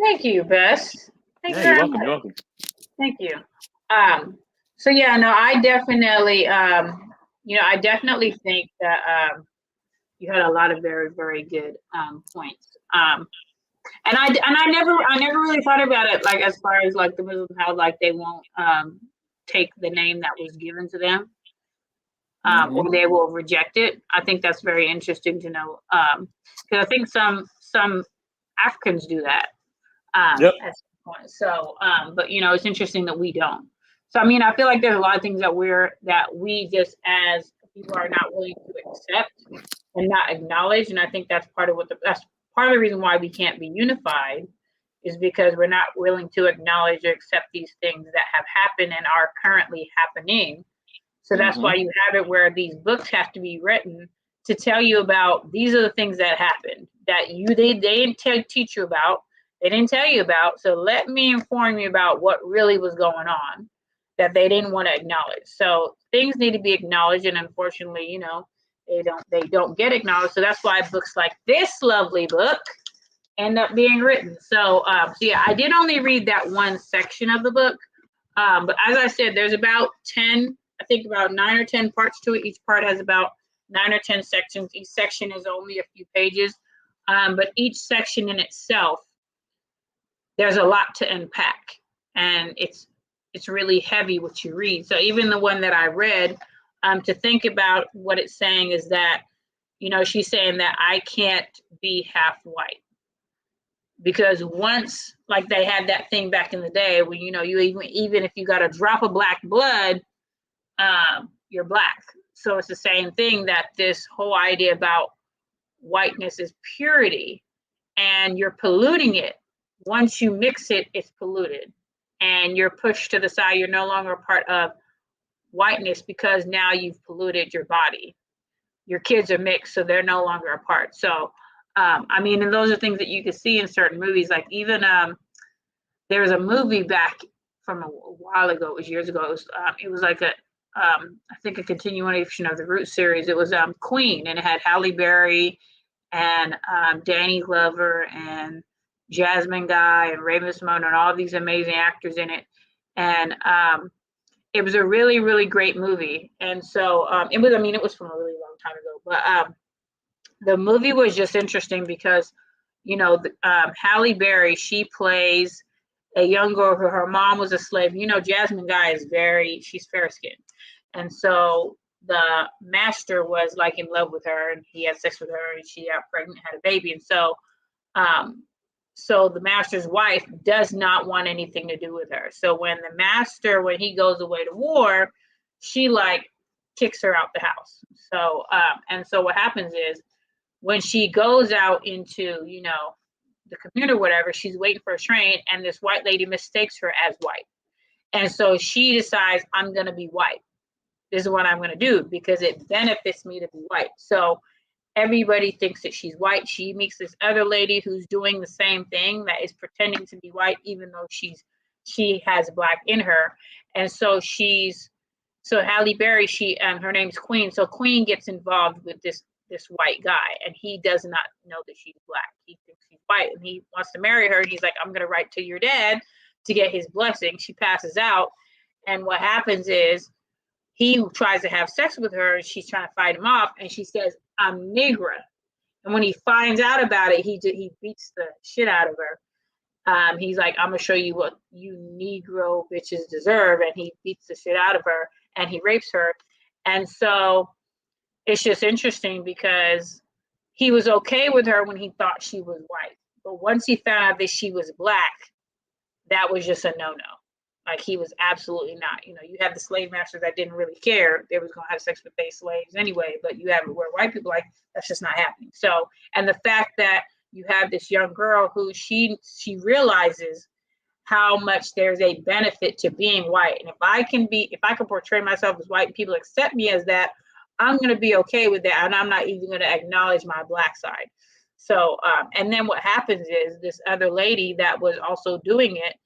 Thank you, Bess. You're welcome. You're welcome. Thank you. So yeah, no, I definitely, I definitely think that you had a lot of very, very good points. And I never really thought about it like as far as like the Muslims, how like they won't take the name that was given to them. Or they will reject it. I think that's very interesting to know. Because I think some Africans do that. Yep. At some point. So, but it's interesting that we don't. So, I mean, I feel like there's a lot of things that we just as people are not willing to accept and not acknowledge. And I think that's part of that's part of the reason why we can't be unified is because we're not willing to acknowledge or accept these things that have happened and are currently happening. So that's why you have it where these books have to be written to tell you about these are the things that happened that they didn't teach you about. They didn't tell you about. So let me inform you about what really was going on that they didn't want to acknowledge. So things need to be acknowledged. And unfortunately, they don't get acknowledged. So that's why books like this lovely book end up being written. So, so yeah, I did only read that one section of the book. But as I said, there's about 10, I think about 9 or 10 parts to it. Each part has about 9 or 10 sections. Each section is only a few pages. But each section in itself, there's a lot to unpack. And it's really heavy what you read. So even the one that I read, to think about what it's saying is that, you know, she's saying that I can't be half white. Because once, like they had that thing back in the day where, you know, you even if you got a drop of black blood, you're black. So it's the same thing, that this whole idea about whiteness is purity, and you're polluting it. Once you mix it, it's polluted, and you're pushed to the side. You're no longer a part of whiteness because now you've polluted your body. Your kids are mixed, so they're no longer a part. So I mean, and those are things that you can see in certain movies. Like even there was a movie back from a while ago. It was years ago. It was like I think a continuation of the Root series. It was Queen, and it had Halle Berry and Danny Glover and Jasmine Guy and Raven-Symoné and all these amazing actors in it. And it was a really, really great movie. And so it was. I mean, it was from a really long time ago, but the movie was just interesting because, you know, Halle Berry, she plays a young girl who her mom was a slave. You know, Jasmine Guy is she's fair skinned. And so the master was like in love with her, and he had sex with her, and she got pregnant, had a baby. And so, so the master's wife does not want anything to do with her. So when he goes away to war, she like kicks her out the house. So, and so what happens is, when she goes out into, you know, the community or whatever, she's waiting for a train, and this white lady mistakes her as white. And so she decides, I'm going to be white. This is what I'm going to do because it benefits me to be white. So everybody thinks that she's white. She meets this other lady who's doing the same thing, that is pretending to be white, even though she has black in her. And so so Halle Berry, her name's Queen. So Queen gets involved with this white guy, and he does not know that she's black. He thinks she's white, and he wants to marry her. And he's like, I'm going to write to your dad to get his blessing. She passes out. And what happens is he tries to have sex with her, and she's trying to fight him off. And she says, I'm Negra. And when he finds out about it, he beats the shit out of her. He's like, I'm going to show you what you Negro bitches deserve. And he beats the shit out of her, and he rapes her. And so it's just interesting because he was okay with her when he thought she was white. But once he found out that she was black, that was just a no-no. Like, he was absolutely not. You know, you have the slave masters that didn't really care. They was going to have sex with their slaves anyway, but you have it where white people like, that's just not happening. So, and the fact that you have this young girl who she realizes how much there's a benefit to being white. And if I can portray myself as white and people accept me as that, I'm going to be okay with that. And I'm not even going to acknowledge my black side. So, and then what happens is this other lady that was also doing it,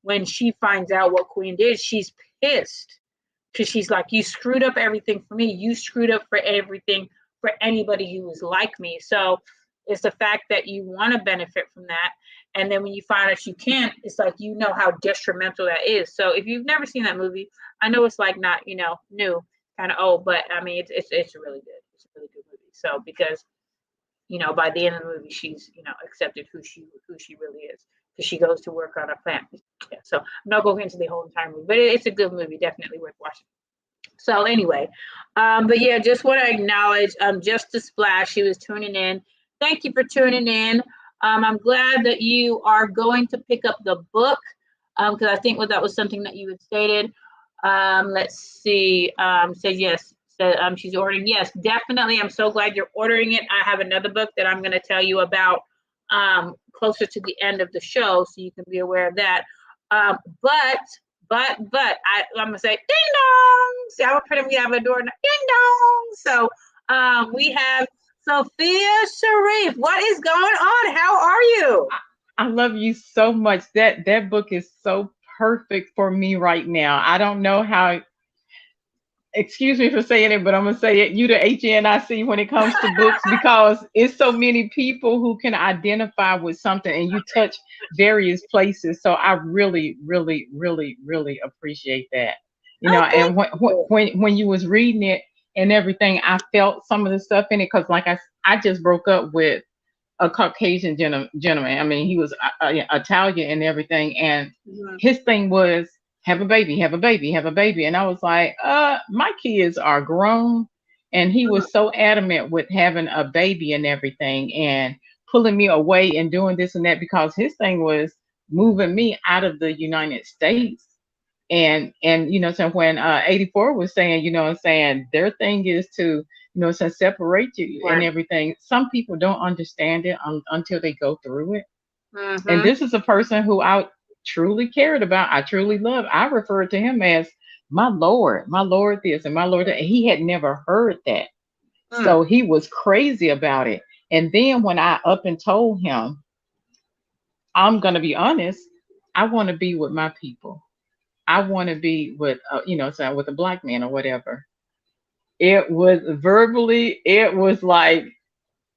when she finds out what Queen did, she's pissed because she's like, you screwed up everything for me. You screwed up for everything for anybody who was like me. So it's the fact that you want to benefit from that. And then when you find out you can't, it's like, you know how detrimental that is. So if you've never seen that movie, I know it's like not, you know, new, kind of old, but I mean, it's really good. It's a really good movie. So because, you know, by the end of the movie, she's, you know, accepted who she really is, because she goes to work on a plant. Yeah, so I'm not going into the whole entire movie, but it's a good movie, definitely worth watching. So anyway, but yeah, just want to acknowledge Just a Splash. She was tuning in. Thank you for tuning in. I'm glad that you are going to pick up the book, because I think that was something that you had stated. Let's see. Said yes. Said she's ordering. Yes, definitely. I'm so glad you're ordering it. I have another book that I'm going to tell you about closer to the end of the show, so you can be aware of that. But I'm gonna say ding dong. See, I'm gonna pretend we have a door. Ding dong. So we have Sophia Sharif. What is going on? How are you? I love you so much. That book is so perfect for me right now. I don't know how. excuse me for saying it, but I'm gonna say it. You the HNIC when it comes to books because it's so many people who can identify with something, and you touch various places. So I really, really, really, really appreciate that. You know, Oh, and thank you. when you was reading it and everything, I felt some of the stuff in it because, like I just broke up with a Caucasian gentleman. I mean, he was Italian and everything, and Mhm. his thing was have a baby, have a baby, have a baby. And I was like, my kids are grown. And he Mhm. was so adamant with having a baby and everything and pulling me away and doing this and that because his thing was moving me out of the United States. And so when 84 was saying, saying their thing is to, separate you and Right. everything. Some people don't understand it until they go through it. And Mhm. this is a person who I truly cared about. I truly loved. I referred to him as my Lord this and my Lord that. He had never heard that. Mm. So he was crazy about it. And then when I up and told him, I'm going to be honest, I want to be with my people. I want to be with, saying with a black man or whatever. It was verbally, it was like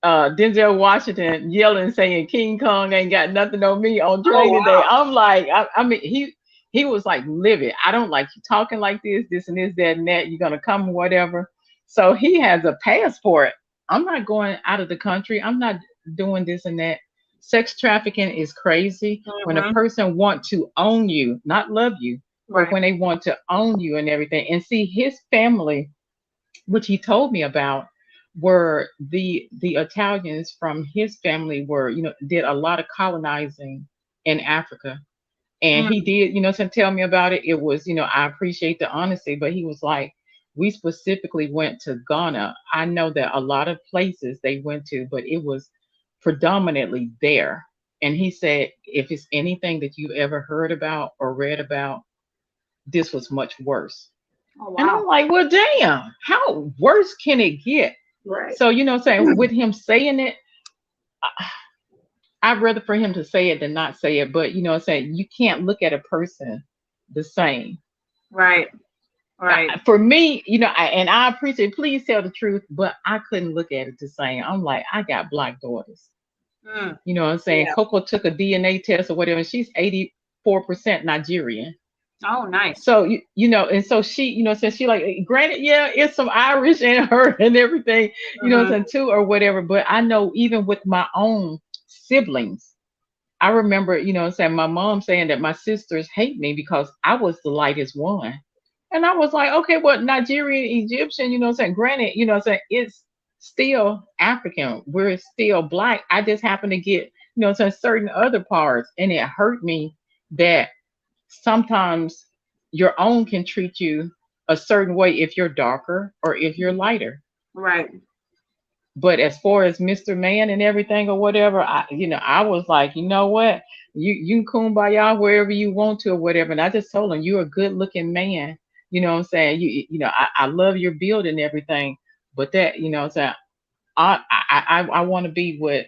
Denzel Washington yelling, saying King Kong ain't got nothing on me on Oh training day. wow. I'm like, I mean, he was like livid. I don't like you talking like this and this, that, and that. You're gonna come whatever. So he has a passport. I'm not going out of the country. I'm not doing this and that. Sex trafficking is crazy. When a Mhm. person want to own you, not love you, but Right. when they want to own you and everything. And see, his family, which he told me about, were the Italians from his family were, did a lot of colonizing in Africa. And he Mm. did, to tell me about it. It was, I appreciate the honesty, but he was like, we specifically went to Ghana. I know that a lot of places they went to, but it was predominantly there. And he said, if it's anything that you ever heard about or read about, this was much worse. Oh And I'm wow. like, well, damn, how worse can it get? Right. So, what I'm saying, with him saying it, I'd rather for him to say it than not say it. But, what I'm saying, you can't look at a person the same. Right. Right. For me, and I appreciate, please tell the truth, but I couldn't look at it the same. I'm like, I got black daughters. Mm. You know what I'm saying? Yeah. Coco took a DNA test or whatever, and she's 84% Nigerian. Oh nice. So and so she, since she like, granted, yeah, it's some Irish in her and everything, Mhm. too, or whatever. But I know even with my own siblings, I remember, saying my mom saying that my sisters hate me because I was the lightest one. And I was like, okay, well, Nigerian, Egyptian, saying, granted, saying it's still African. We're still black. I just happen to get, saying certain other parts. And it hurt me that sometimes your own can treat you a certain way if you're darker or if you're lighter. Right. But as far as Mr. Man and everything or whatever, I was like, you know what? You can kumbaya wherever you want to or whatever. And I just told him, you're a good looking man. You know what I'm saying? I love your build and everything. But that, what I'm saying, I want to be with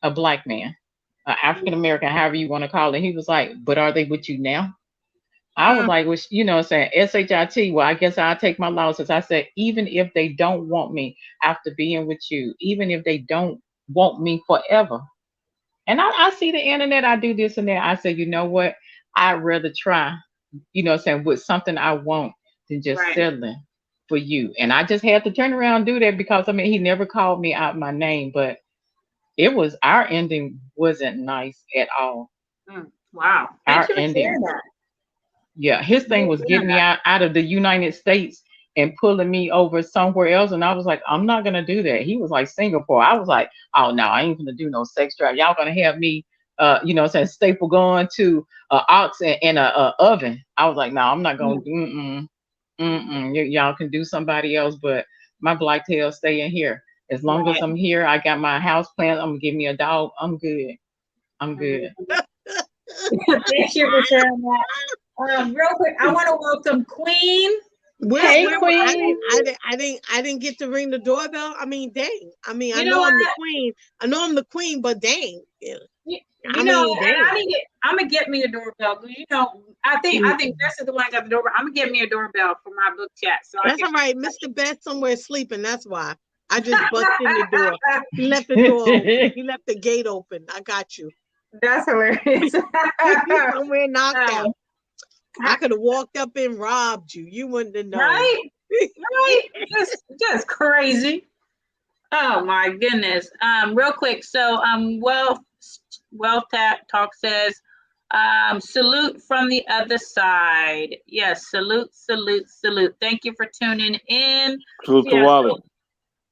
a black man, African American, however you want to call it. He was like, but are they with you now? I was Mm. like, well, saying SHIT. Well, I guess I'll take my losses. I said, even if they don't want me after being with you, even if they don't want me forever. And I see the internet, I do this and that. I said, you know what? I'd rather try, saying with something I want than just Right. settling for you. And I just had to turn around and do that because I mean, he never called me out my name, but our ending wasn't nice at all. Mm. Wow. Thank Our you for sharing ending. that. Yeah, his Thank thing you was for sharing getting me that. out of the United States and pulling me over somewhere else. And I was like, I'm not gonna do that. He was like Singapore. I was like, oh no, I ain't gonna do no sex drive. Y'all gonna have me saying staple gun to a ox and a oven. I was like, no, I'm not gonna Mm. do y'all can do somebody else, but my black tail stay in here. As long as Right. I'm here, I got my house plan. I'm gonna give me a dog. I'm good. I'm good. Mhm. Thank you for sharing that. Real quick, I want to welcome Queen. Hey, Queen. Queen. I didn't get to ring the doorbell. I mean, dang. I mean, I You know know what? I'm the queen. I know I'm the queen, but dang. Yeah. You know, and I'm gonna get me a doorbell. You know, I think this is the one I got the doorbell. I'm gonna get me a doorbell for my book chat. So that's all right. Mr. Best somewhere sleeping. That's why I just busted in the door. He left the door open. He left the gate open. I got you. That's hilarious. Somewhere knocked out. I could have walked up and robbed you. You wouldn't have known. Right? Right? Just crazy. Oh my goodness. Real quick. So Wealth Talk says, salute from the other side. Yes, salute. Thank you for tuning in. Salute to Wally.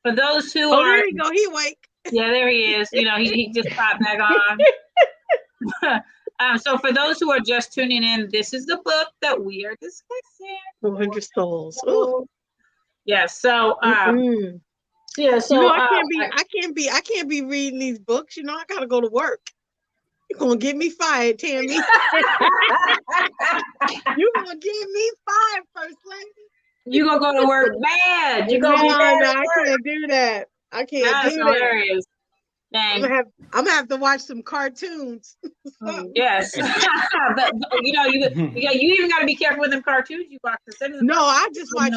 For those who are, there you go. He awake. Yeah, there he is. You know, he just popped back on. So for those who are just tuning in, this is the book that we are discussing. 400 Souls. Ooh. Yeah. So yeah. So you know, I can't be reading these books. You know, I gotta go to work. You're gonna get me fired, Tammy. You're gonna get me fired, First Lady. You're gonna go to work bad. You're gonna be bad. I can't do that. I can't That's do hilarious. that. I'm gonna have to watch some cartoons. Yes. but you know, you even gotta be careful with them cartoons you watch. No, I just watch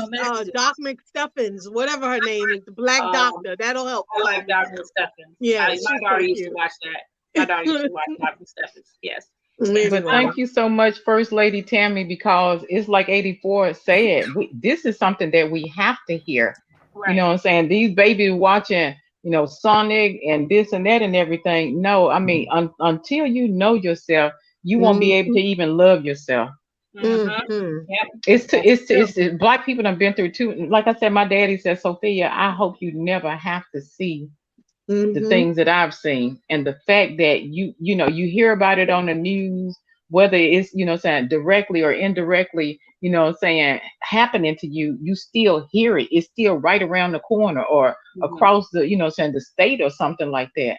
Doc McStuffins, whatever her name is, the Black Doctor. That'll help. I like Doc McStuffins. Yeah, my daughter used to watch that. My daughter used to watch Doc McStuffins. Yes. But thank you so much, First Lady Tammy, because it's like 84 said, this is something that we have to hear. Right. You know what I'm saying? These babies watching, you know, Sonic and this and that and everything. No, I mean, until you know yourself, you won't be able to even love yourself. Mm-hmm. Yep. It's Black people have been through too. Like I said, my daddy said, Sophia, I hope you never have to see the things that I've seen. And the fact that you know, you hear about it on the news, whether it's, you know, saying directly or indirectly, you know, saying happening to you, you still hear it. It's still right around the corner or across the, you know, saying the state or something like that.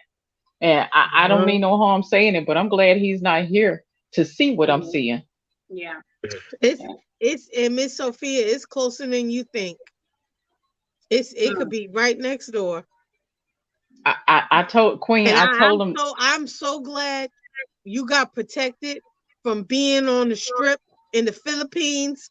And I don't mean no harm saying it, but I'm glad he's not here to see what I'm seeing. Yeah. It's and Miss Sophia, it's closer than you think. It could be right next door. I told Queen, I told him. I'm so glad you got protected from being on the strip in the Philippines.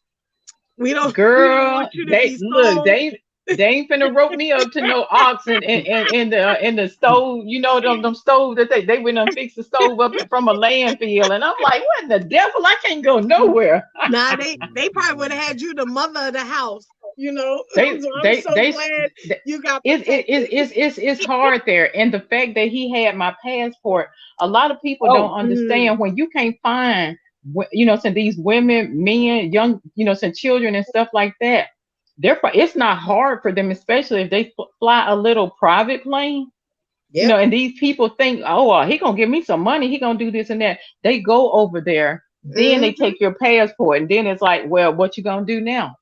We don't want you to be sold. They ain't finna rope me up to no oxen in the stove. You know them stove that they went and fixed the stove up from a landfill, and I'm like, what in the devil? I can't go nowhere. Nah, they probably would have had you the mother of the house. You know, I'm so glad you got it's hard there, and the fact that he had my passport, a lot of people don't understand when you can't find, you know, some these women, men, young, you know, some children and stuff like that. It's not hard for them, especially if they fly a little private plane. Yep. You know, and these people think, oh, he gonna give me some money, he gonna do this and that. They go over there, then they take your passport, and then it's like, well, what you gonna do now?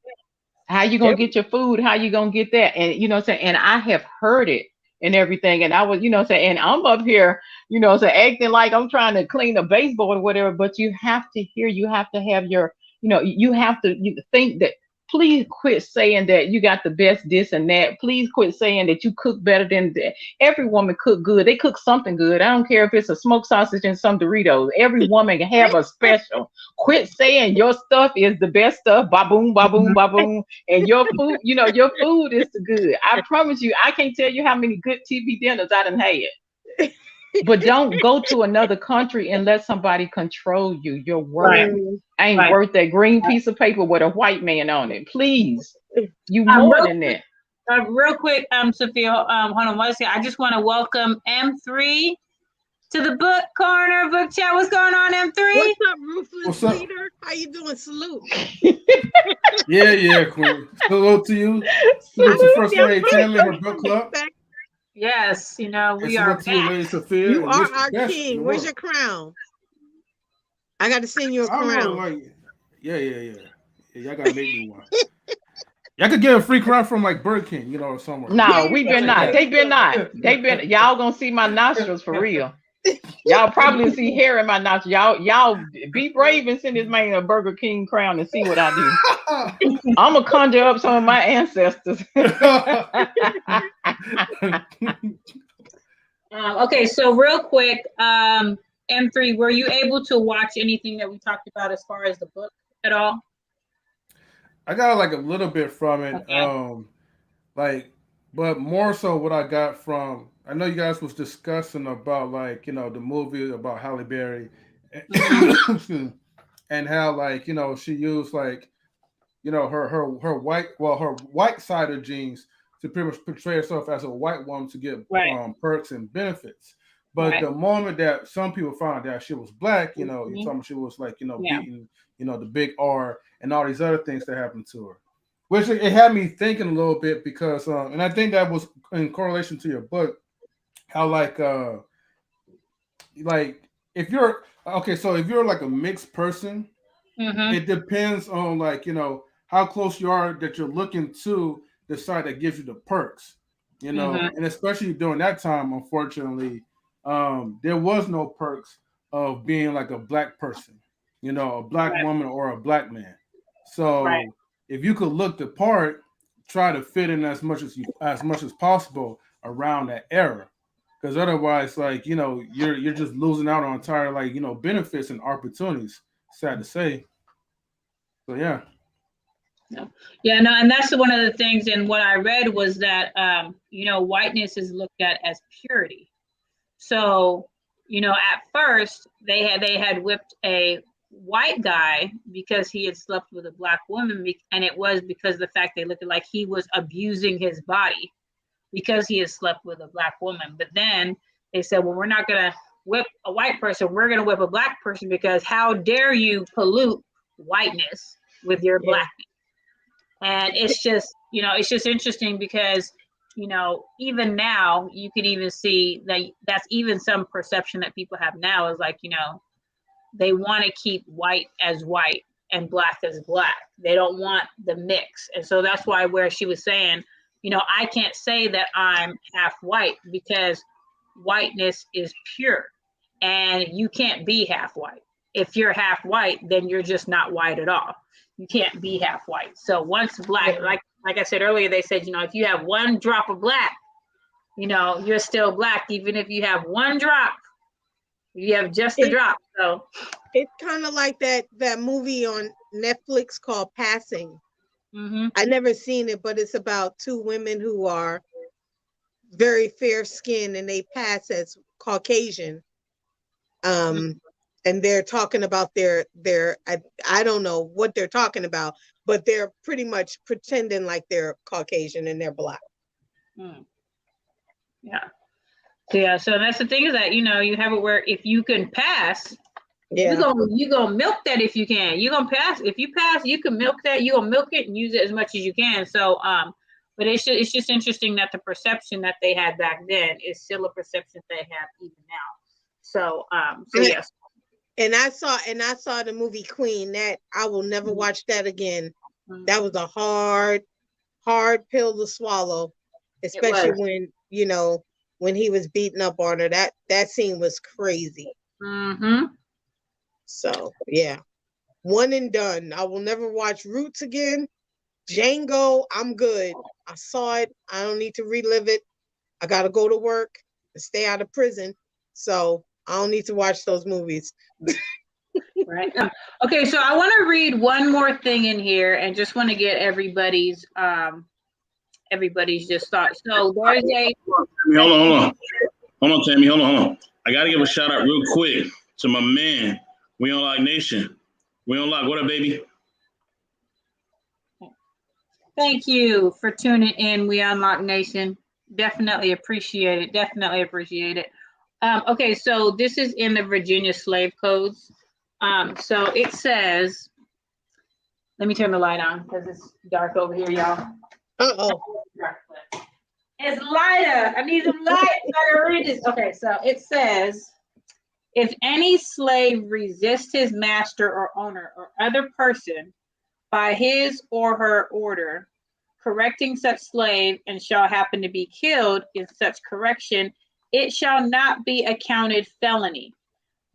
How you gonna get your food? How you gonna get that? And you know what I'm saying? And I have heard it and everything. And I was, you know what I'm saying, and I'm up here, you know, so acting like I'm trying to clean a baseball or whatever, but you have to hear, you have to have your, you know, you have to think that, please quit saying that you got the best this and that. Please quit saying that you cook better than that. Every woman cook good. They cook something good. I don't care if it's a smoked sausage and some Doritos. Every woman can have a special. Quit saying your stuff is the best stuff. Ba-boom, ba-boom, ba-boom. And your food, you know, your food is the good. I promise you, I can't tell you how many good TV dinners I done had. But don't go to another country and let somebody control you. Your worth ain't worth that green piece of paper with a white man on it. Please, you more than that. Real quick, Sophia, hold on one second. I just want to welcome M3 to the book corner, book chat. What's going on, M3? What's up, ruthless leader? How you doing? Salute. Yeah, Queen. Salute to you. Salute to First Lady Tammy, her book club. Yes, you know, we are back. You are our king. Where's your crown? I got to send you a crown. Yeah. Y'all got to make me one. Y'all could get a free crown from like Burger King, you know, or somewhere. No, we been not. They been not. Y'all gonna see my nostrils for real. Y'all probably see hair in my nostrils. Y'all be brave and send this man a Burger King crown and see what I do. I'm gonna conjure up some of my ancestors. Okay, so real quick, M3, were you able to watch anything that we talked about as far as the book at all? I got like a little bit from it. Okay. Like, but more so what I got from, I know you guys was discussing about like, the movie about Halle Berry Mhm. and how like, she used like, her white, well, her white side of genes to pretty much portray herself as a white woman to get Right. perks and benefits. But Right. the moment that some people found out she was black, you Mhm. told me she was like, Yeah. beating, the big R and all these other things that happened to her. Which it had me thinking a little bit because, and I think that was in correlation to your book, how like if you're okay, so if you're like a mixed person, Mhm. it depends on like how close you are that you're looking to the side that gives you the perks, Mhm. and especially during that time, unfortunately, there was no perks of being like a black person, a black Right. woman or a black man. Right. So if you could look the part, try to fit in as much as possible around that era, because otherwise, like you're just losing out on entire like benefits and opportunities. Sad to say. So yeah. No. Yeah, no, and that's one of the things. And what I read was that whiteness is looked at as purity. So, at first they had whipped a white guy because he had slept with a black woman, and it was because the fact they looked at like he was abusing his body because he had slept with a black woman. But then they said, well, we're not gonna whip a white person, we're gonna whip a black person because how dare you pollute whiteness with your Yeah. blackness. And it's just interesting because, even now you can even see that that's even some perception that people have now is like, they want to keep white as white and black as black. They don't want the mix. And so that's why where she was saying, I can't say that I'm half white because whiteness is pure and you can't be half white. If you're half white, then you're just not white at all. You can't be half white. So once black, Yeah. like I said earlier, they said, if you have one drop of black, you're still black, even if you have one drop, you have just a It, drop. So it's kind of like that movie on Netflix called Passing. mhm. I never seen it, but it's about two women who are very fair skinned and they pass as Caucasian. And they're talking about their I don't know what they're talking about, but they're pretty much pretending like they're Caucasian and they're black. Mm. Yeah. So yeah, so that's the thing is that you have it where if you can pass, Yeah. you gonna milk that if you can. You're gonna pass. If you pass, you can milk that. You gonna milk it and use it as much as you can. So but it's just interesting that the perception that they had back then is still a perception they have even now. So so yes. And I saw the movie Queen. That I will never watch that again. That was a hard pill to swallow, especially when when he was beating up on her. That scene was crazy. Mm-hmm. So yeah, one and done. I will never watch Roots again. Django, I'm good. I saw it. I don't need to relive it. I got to go to work and stay out of prison. So I don't need to watch those movies. Right. Okay, so I want to read one more thing in here and just want to get everybody's just thoughts. So there's a Hold on, Tammy. Hold on. I gotta give a shout out real quick to my man. We on Lock Nation. We on Lock. What up, baby? Thank you for tuning in. We Unlock Nation. Definitely appreciate it. Definitely appreciate it. Okay, so this is in the Virginia slave codes. So it says, let me turn the light on because it's dark over here, y'all. Uh-oh. It's lighter. I need some light so I can read this. Okay, so it says, if any slave resists his master or owner or other person by his or her order, correcting such slave and shall happen to be killed in such correction, it shall not be accounted felony,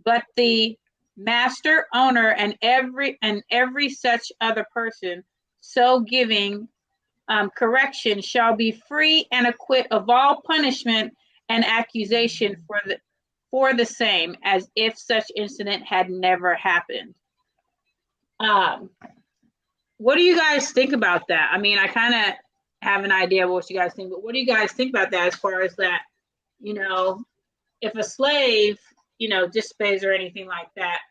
but the master, owner, and every such other person so giving correction shall be free and acquit of all punishment and accusation for the same as if such incident had never happened. What do you guys think about that? I mean, I kind of have an idea of what you guys think, but what do you guys think about that as far as that, you know, if a slave, you know, disobeys or anything like that,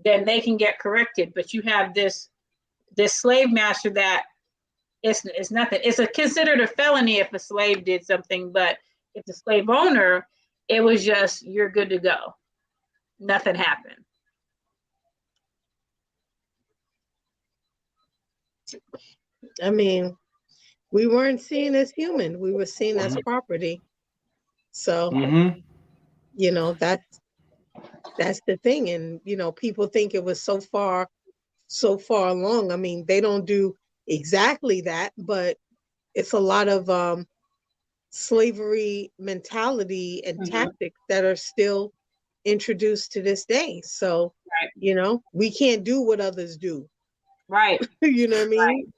then they can get corrected. But you have this slave master that it's nothing. It's considered a felony if a slave did something, but if the slave owner, it was just, you're good to go. Nothing happened. I mean, we weren't seen as human. We were seen as property. So, you know, that's the thing. And, you know, people think it was so far along. I mean, they don't do exactly that, but it's a lot of slavery mentality and tactics that are still introduced to this day. So, you know, we can't do what others do. Right. You know what I mean?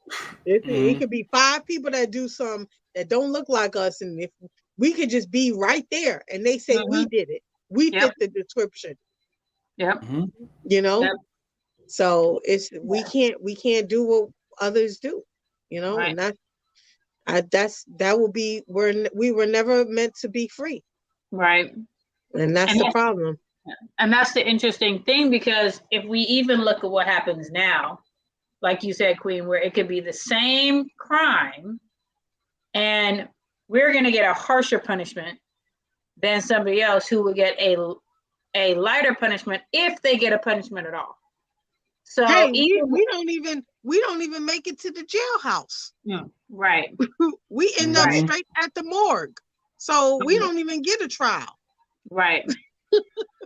It could be 5 people that do some that don't look like us, and if we could just be right there and they say we did it, we fit the description. Yep. You know? So we can't do what others do, you know, and we were never meant to be free. Right. And that's the problem. And that's the interesting thing, because if we even look at what happens now, like you said, Queen, where it could be the same crime and we're going to get a harsher punishment than somebody else who will get a lighter punishment if they get a punishment at all. So hey, we don't even make it to the jailhouse. Right. We end up straight at the morgue. So we don't even get a trial. Right.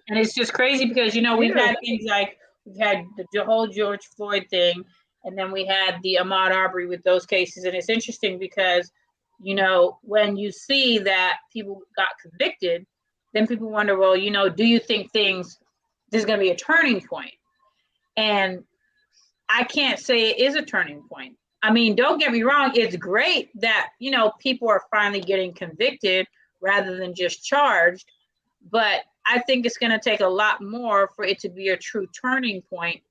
And it's just crazy because, you know, we've had things like, we've had the whole George Floyd thing, and then we had the Ahmaud Arbery with those cases. And it's interesting because, you know, when you see that people got convicted, then people wonder, well, you know, do you think this is going to be a turning point? And I can't say it is a turning point. I mean, don't get me wrong. It's great that, you know, people are finally getting convicted rather than just charged. But I think it's going to take a lot more for it to be a true turning point,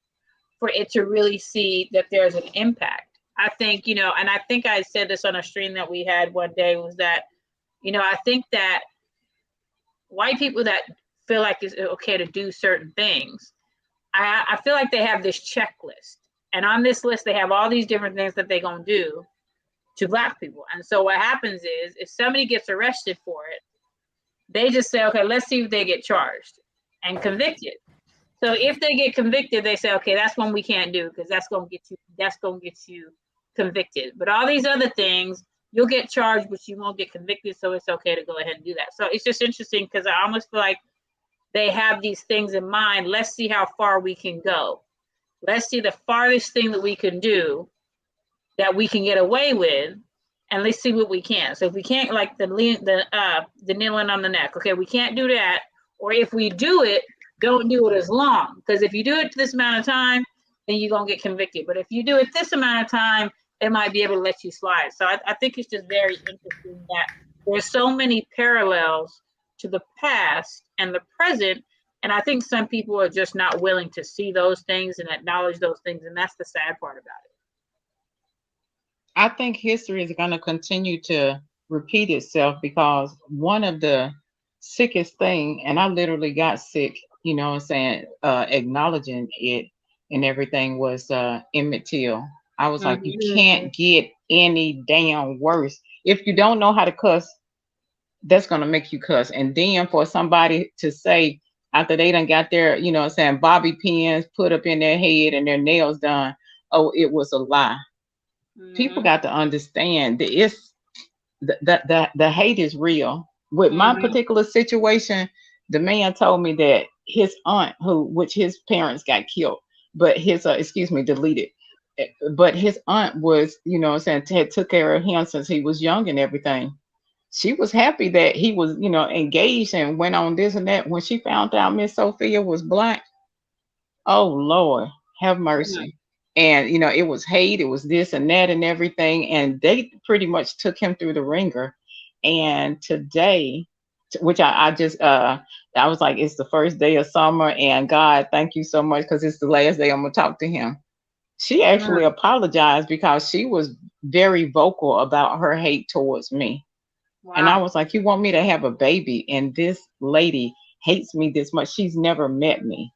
for it to really see that there's an impact. I think, you know, and I think I said this on a stream that we had one day, was that, you know, I think that white people that feel like it's okay to do certain things, I feel like they have this checklist. And on this list, they have all these different things that they're going to do to Black people. And so what happens is, if somebody gets arrested for it, they just say, okay, let's see if they get charged and convicted. So if they get convicted, they say, okay, that's one we can't do, because that's going to get you convicted. But all these other things, you'll get charged, but you won't get convicted. So it's okay to go ahead and do that. So it's just interesting, because I almost feel like they have these things in mind. Let's see how far we can go. Let's see the farthest thing that we can do that we can get away with, and let's see what we can. So if we can't, like the kneeling on the neck, okay, we can't do that. Or if we do it, don't do it as long, because if you do it this amount of time, then you're gonna get convicted. But if you do it this amount of time, they might be able to let you slide. So I think it's just very interesting that there's so many parallels to the past and the present. And I think some people are just not willing to see those things and acknowledge those things. And that's the sad part about it. I think history is going to continue to repeat itself, because one of the sickest thing, and I literally got sick, you know what I'm saying, acknowledging it and everything, was Emmett Till. I was like, you can't get any damn worse. If you don't know how to cuss, that's going to make you cuss. And then for somebody to say, after they done got their, you know what I'm saying, bobby pins put up in their head and their nails done, oh, it was a lie. People got to understand that it's the hate is real. With my particular situation, the man told me that his aunt, which his parents got killed, but his deleted, but his aunt was, you know what I'm saying, had took care of him since he was young and everything. She was happy that he was, you know, engaged and went on this and that. When she found out Miss Sophia was Black, oh Lord, have mercy. And, you know, it was hate, it was this and that and everything. And they pretty much took him through the ringer. And today, which I just I was like, it's the first day of summer, and God, thank you so much because it's the last day I'm gonna talk to him. She actually apologized because she was very vocal about her hate towards me. Wow. And I was like, you want me to have a baby, and this lady hates me this much? She's never met me.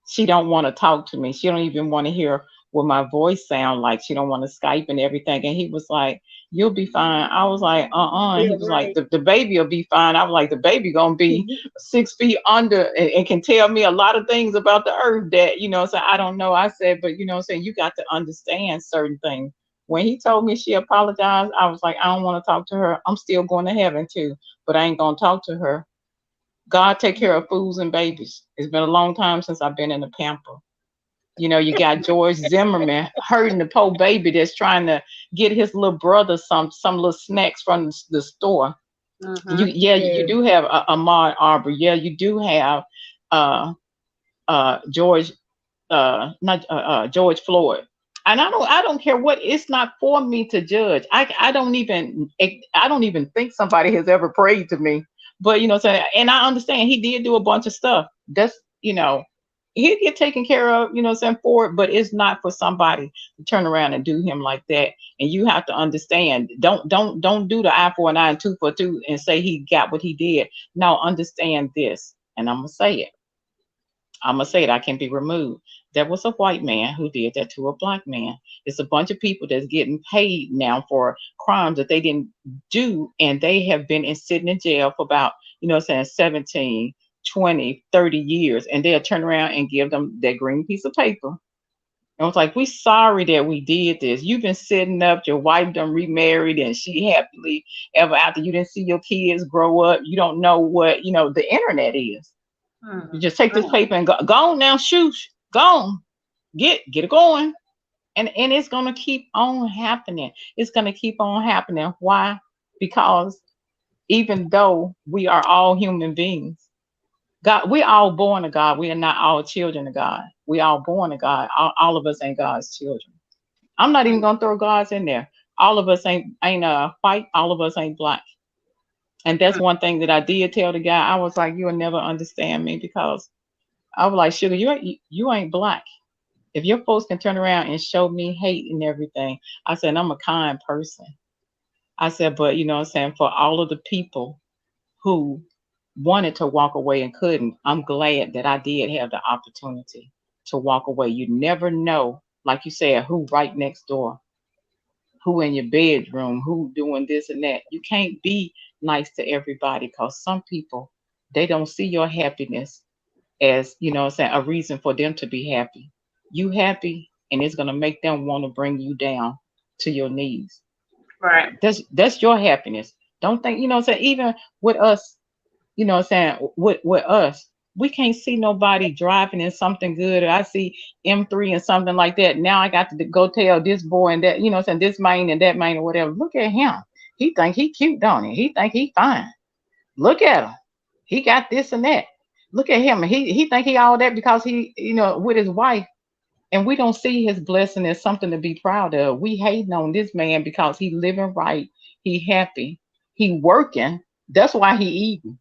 She don't want to talk to me. She don't even want to hear what my voice sound like. She don't want to Skype and everything. And he was like, you'll be fine. I was like, And he was like, the baby will be fine. I was like, the baby gonna be 6 feet under and can tell me a lot of things about the earth that, so I don't know. I said, but you got to understand certain things. When he told me she apologized, I was like, I don't want to talk to her. I'm still going to heaven too, but I ain't gonna talk to her. God take care of fools and babies. It's been a long time since I've been in the pamper. You got George Zimmerman hurting the poor baby that's trying to get his little brother some little snacks from the store. You do have Ahmaud Arbery. Yeah, you do have George not George Floyd. And I don't care what. It's not for me to judge. I don't even think somebody has ever prayed to me. But and I understand he did do a bunch of stuff. That's he'll get taken care of, for it, but it's not for somebody to turn around and do him like that. And you have to understand, don't do the eye for an eye and tooth for a tooth and say he got what he did. No, understand this. And I'm gonna say it. I can be removed. There was a white man who did that to a black man. It's a bunch of people that's getting paid now for crimes that they didn't do, and they have been sitting in jail for about 17, 20, 30 years, and they'll turn around and give them that green piece of paper. And it's like, we sorry that we did this. You've been sitting up, your wife done remarried, and she happily ever after. You didn't see your kids grow up. You don't know what the internet is. You just take this paper and go on now, shoosh, go on, get it going. And it's gonna keep on happening. It's gonna keep on happening. Why? Because even though we are all human beings, God, we're all born of God. We are not all children of God. We all born of God. All of us ain't God's children. I'm not even gonna throw God's in there. All of us ain't white. All of us ain't black. And that's one thing that I did tell the guy. I was like, you'll never understand me, because I was like, sugar, you ain't black. If your folks can turn around and show me hate and everything, I said, I'm a kind person. I said, but for all of the people who wanted to walk away and couldn't, I'm glad that I did have the opportunity to walk away. You never know, like you said, who right next door, who in your bedroom, who doing this and that. You can't be nice to everybody, because some people, they don't see your happiness as a reason for them to be happy. You happy, and it's going to make them want to bring you down to your knees. Right. That's your happiness. Don't think even with us, with us, we can't see nobody driving in something good. I see M3 and something like that. Now I got to go tell this boy and that, this man and that man or whatever. Look at him. He think he cute, don't he? He think he fine. Look at him. He got this and that. Look at him. He think he all that because he, with his wife. And we don't see his blessing as something to be proud of. We hating on this man because he living right. He happy. He working. That's why he eating.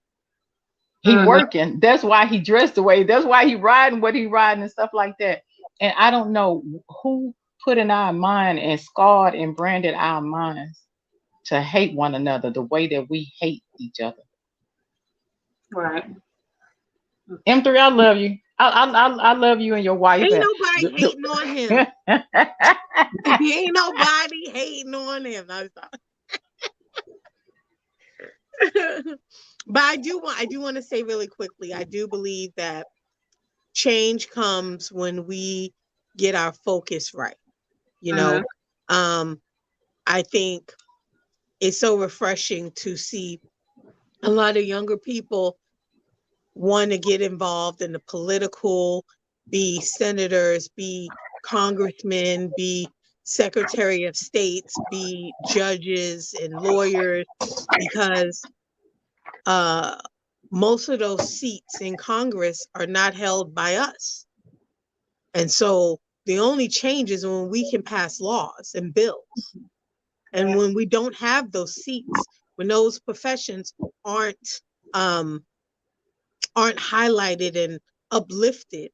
He working. That's why he dressed the way. That's why he riding what he riding and stuff like that. And I don't know who put in our mind and scarred and branded our minds to hate one another the way that we hate each other. Right. M3, I love you. I love you and your wife. Ain't nobody hating on him. Ain't nobody hating on him. But I do want to say really quickly, I do believe that change comes when we get our focus right. I think it's so refreshing to see a lot of younger people want to get involved in the political, be senators, be congressmen, be secretary of states, be judges and lawyers, because most of those seats in Congress are not held by us. And so the only change is when we can pass laws and bills. And when we don't have those seats, when those professions aren't aren't highlighted and uplifted,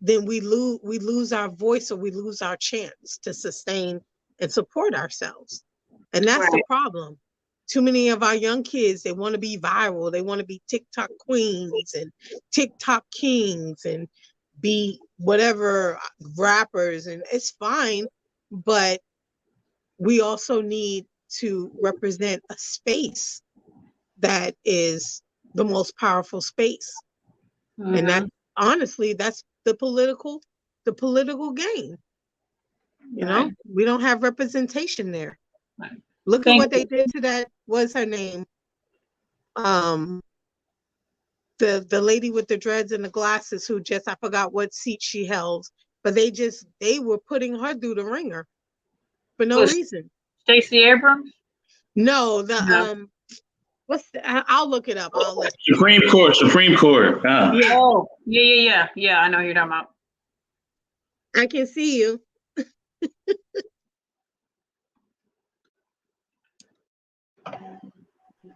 then we lose our voice, or we lose our chance to sustain and support ourselves. And that's the problem. Too many of our young kids, they want to be viral. They want to be TikTok queens and TikTok kings and be whatever rappers. And it's fine, but we also need to represent a space that is the most powerful space. Mm-hmm. And that, honestly, that's the political game. You know, we don't have representation there. Look at what they did to that, what's her name? The lady with the dreads and the glasses who just, I forgot what seat she held, but they were putting her through the ringer for no reason. Stacey Abrams? No, I'll look it up. I'll let you. Supreme Court. Yeah. Oh, yeah. I know who you're talking about. I can see you.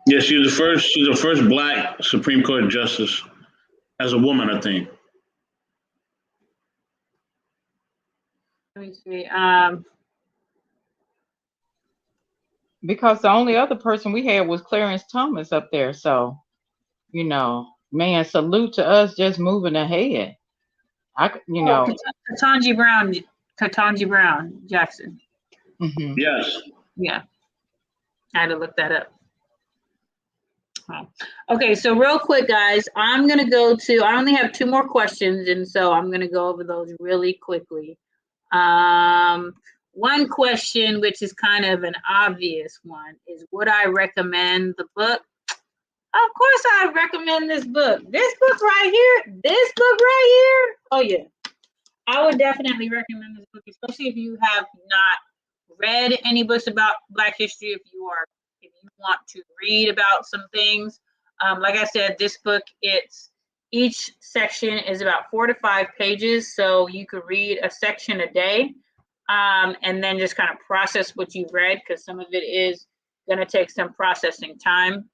Yeah, she's the first Black Supreme Court justice as a woman, I think. Let me see. Because the only other person we had was Clarence Thomas up there. So, you know, man, salute to us just moving ahead. Ketanji Brown Jackson. Mm-hmm. Yes. Yeah. I had to look that up. Okay, so real quick, guys, I only have 2 more questions, and so I'm going to go over those really quickly. One question, which is kind of an obvious one, is would I recommend the book? Of course I recommend this book. This book right here. Oh, yeah. I would definitely recommend this book, especially if you have not read any books about Black history, if you want to read about some things. Like I said, this book, each section is about 4 to 5 pages, so you could read a section a day, and then just kind of process what you've read, because some of it is going to take some processing time.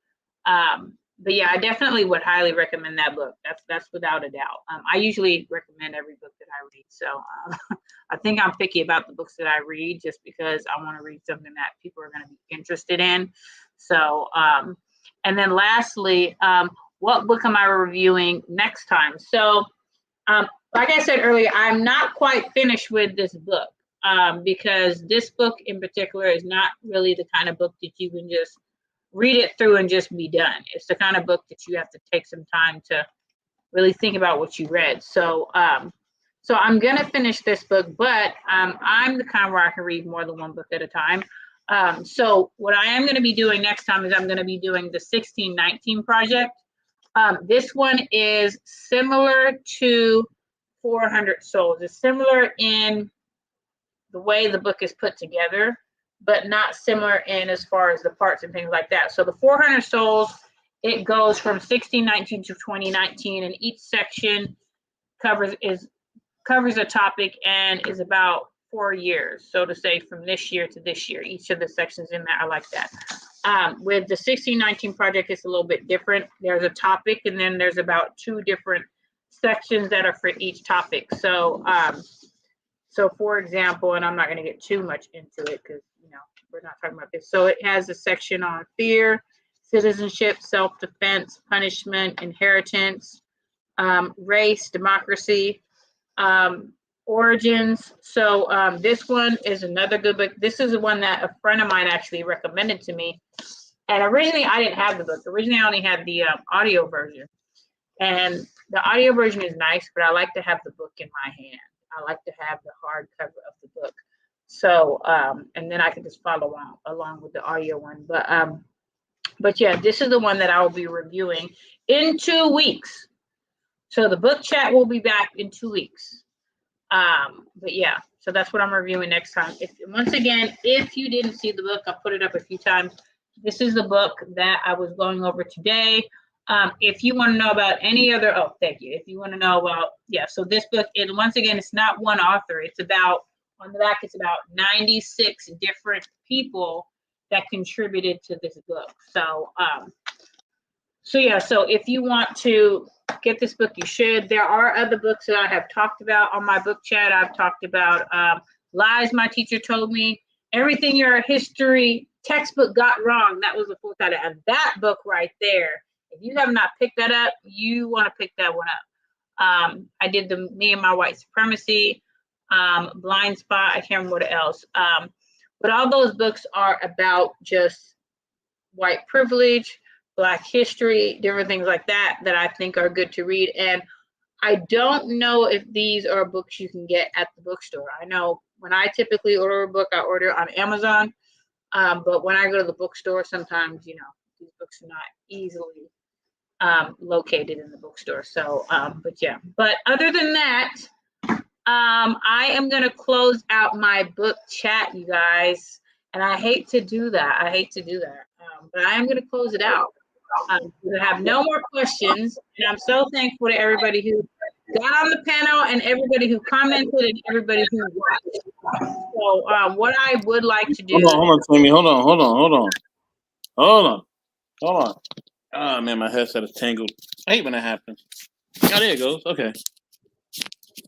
But yeah, I definitely would highly recommend that book. That's without a doubt. I usually recommend every book that I read, so I think I'm picky about the books that I read just because I want to read something that people are going to be interested in. So, and then lastly, what book am I reviewing next time? So, like I said earlier, I'm not quite finished with this book, because this book in particular is not really the kind of book that you can just read it through and just be done. It's the kind of book that you have to take some time to really think about what you read. So, so I'm going to finish this book, but I'm the kind where I can read more than one book at a time. So what I am going to be doing next time is I'm going to be doing the 1619 Project. This one is similar to 400 Souls. It's similar in the way the book is put together, but not similar in as far as the parts and things like that. So the 400 Souls, it goes from 1619 to 2019, and each section covers a topic and is about 4 years. So to say from this year to this year, each of the sections in there are like that. With the 1619 Project, it's a little bit different. There's a topic, and then there's about 2 different sections that are for each topic. So, so for example, and I'm not going to get too much into it because, we're not talking about this. So it has a section on fear, citizenship, self-defense, punishment, inheritance, race, democracy, origins. So this one is another good book. This is the one that a friend of mine actually recommended to me. And originally I didn't have the book. Originally I only had the audio version. And the audio version is nice, but I like to have the book in my hand. I like to have the hardcover of the book. So, and then I can just follow along with the audio one. But yeah, this is the one that I will be reviewing in 2 weeks. So the book chat will be back in 2 weeks. But yeah, so that's what I'm reviewing next time. Once again, if you didn't see the book, I put it up a few times. This is the book that I was going over today. If you want to know about any other, thank you. If you want to know about, so this book, and once again, it's not one author. It's about, on the back, it's about 96 different people that contributed to this book. So, So yeah, so if you want to get this book, you should. There are other books that I have talked about on my book chat. I've talked about Lies My Teacher Told Me, Everything Your History Textbook Got Wrong. That was the full title. And that book right there, if you have not picked that up, you want to pick that one up. I did the Me and My White Supremacy, Blind Spot, I can't remember what else. But all those books are about just white privilege, Black history, different things like that I think are good to read. And I don't know if these are books you can get at the bookstore. I know when I typically order a book, I order it on Amazon. But when I go to the bookstore, sometimes, these books are not easily located in the bookstore. So, but yeah. But other than that, I am going to close out my book chat, you guys. And I hate to do that. But I am going to close it out. We have no more questions, and I'm so thankful to everybody who got on the panel and everybody who commented and everybody who watched. So, what I would like to do. Hold on, Tammy. Hold on. Oh man, my headset is tangled. I hate when that happens. Oh, there it goes. Okay.